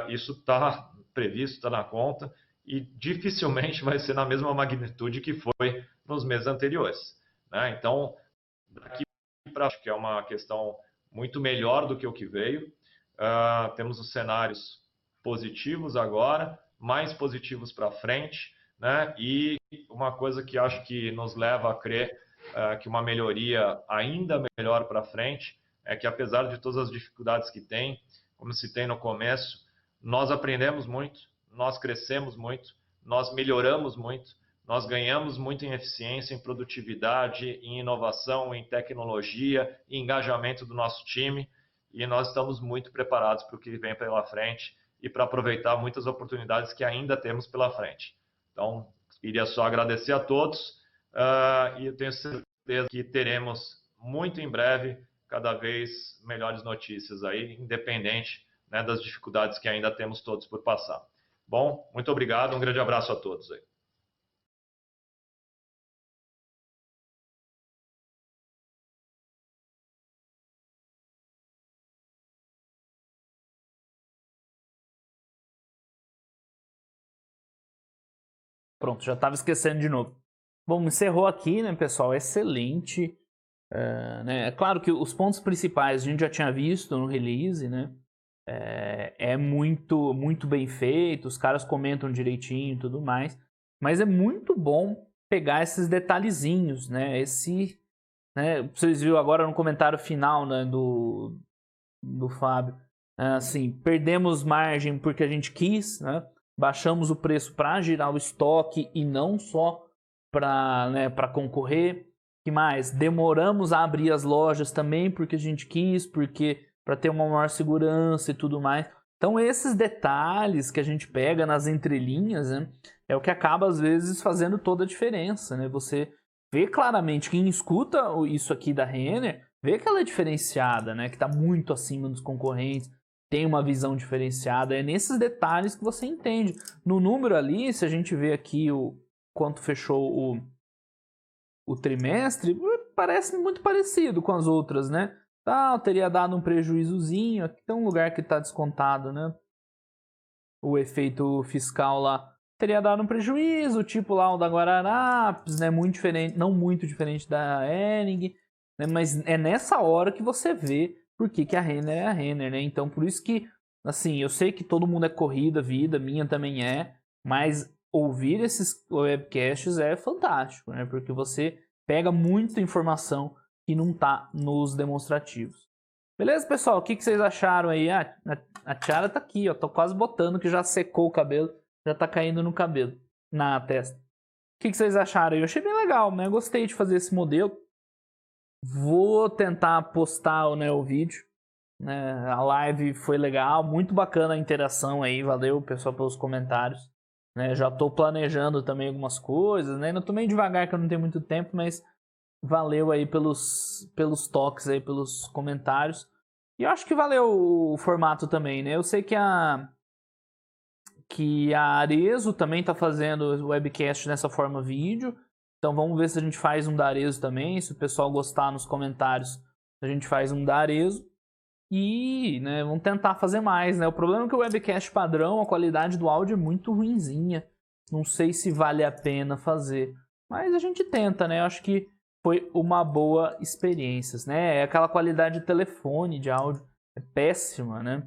Speaker 4: isso está previsto, está na conta, e dificilmente vai ser na mesma magnitude que foi nos meses anteriores, né? Então, daqui para acho que é uma questão muito melhor do que o que veio. Temos os cenários positivos agora, mais positivos para frente, né? E uma coisa que acho que nos leva a crer que uma melhoria ainda melhor para frente é que, apesar de todas as dificuldades que tem, como citei no começo, nós aprendemos muito, nós crescemos muito, nós melhoramos muito, nós ganhamos muito em eficiência, em produtividade, em inovação, em tecnologia, em engajamento do nosso time, e nós estamos muito preparados para o que vem pela frente e para aproveitar muitas oportunidades que ainda temos pela frente. Então, queria só agradecer a todos e eu tenho certeza que teremos muito em breve cada vez melhores notícias aí, independente, né, das dificuldades que ainda temos todos por passar. Bom, muito obrigado, um grande abraço a todos aí.
Speaker 1: Pronto, já estava esquecendo de novo. Bom, encerrou aqui, né, pessoal? Excelente. Né? É claro que os pontos principais a gente já tinha visto no release, né? É muito, muito bem feito, os caras comentam direitinho e tudo mais. Mas é muito bom pegar esses detalhezinhos, né? Né? Vocês viram agora no comentário final, né, do Fábio. Assim, perdemos margem porque a gente quis, né? Baixamos o preço para girar o estoque e não só para, né, concorrer. Que mais? Demoramos a abrir as lojas também porque a gente quis, porque para ter uma maior segurança e tudo mais. Então esses detalhes que a gente pega nas entrelinhas, né, é o que acaba às vezes fazendo toda a diferença, né? Você vê claramente, quem escuta isso aqui da Renner, vê que ela é diferenciada, né? Que está muito acima dos concorrentes, tem uma visão diferenciada. É nesses detalhes que você entende. No número ali, se a gente vê aqui o quanto fechou o trimestre, parece muito parecido com as outras, né? Teria dado um prejuízozinho. Aqui tem um lugar que está descontado, né? O efeito fiscal lá teria dado um prejuízo, tipo lá o da Guararapes, né? Muito diferente, não muito diferente da Hering, né? Mas é nessa hora que você vê por que a Renner é a Renner, né? Então, por isso que, assim, eu sei que todo mundo é corrida, vida, minha também é, mas ouvir esses webcasts é fantástico, né? Porque você pega muita informação que não tá nos demonstrativos. Beleza, pessoal? O que vocês acharam aí? A Tiara tá aqui, ó. Tô quase botando que já secou o cabelo, já tá caindo no cabelo, na testa. O que vocês acharam aí? Eu achei bem legal, né? Gostei de fazer esse modelo. Vou tentar postar, né, o vídeo. Né? A live foi legal, muito bacana a interação aí. Valeu, pessoal, pelos comentários. Né? Já estou planejando também algumas coisas. Né? Ainda estou meio devagar, que eu não tenho muito tempo, mas valeu aí pelos toques, aí, pelos comentários. E eu acho que valeu o formato também. Né? Eu sei que a Arezo também está fazendo o webcast nessa forma vídeo. Então vamos ver se a gente faz um da Arezo também. Se o pessoal gostar nos comentários, a gente faz um da Arezo. E, né, vamos tentar fazer mais, né? O problema é que o webcast padrão, a qualidade do áudio é muito ruinzinha. Não sei se vale a pena fazer. Mas a gente tenta, né? Eu acho que foi uma boa experiência, né? É aquela qualidade de telefone, de áudio, é péssima, né?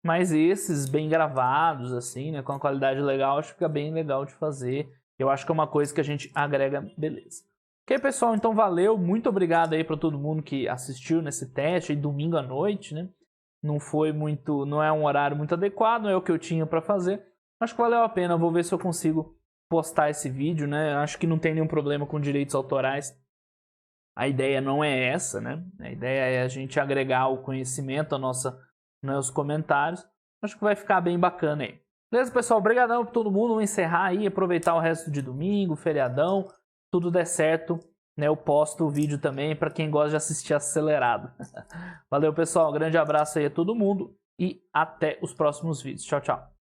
Speaker 1: Mas esses bem gravados, assim, né? Com a qualidade legal, acho que fica bem legal de fazer. Eu acho que é uma coisa que a gente agrega, beleza. Ok, pessoal, então valeu, muito obrigado aí para todo mundo que assistiu nesse teste, aí, domingo à noite, né? Não é um horário muito adequado, não é o que eu tinha para fazer. Acho que valeu a pena, vou ver se eu consigo postar esse vídeo, né? Acho que não tem nenhum problema com direitos autorais. A ideia não é essa, né? A ideia é a gente agregar o conhecimento, né, os comentários. Acho que vai ficar bem bacana aí. Beleza, pessoal? Obrigadão para todo mundo. Vamos encerrar aí, aproveitar o resto de domingo, feriadão. Tudo der certo, né? Eu posto o vídeo também para quem gosta de assistir acelerado. Valeu, pessoal. Grande abraço aí a todo mundo e até os próximos vídeos. Tchau, tchau.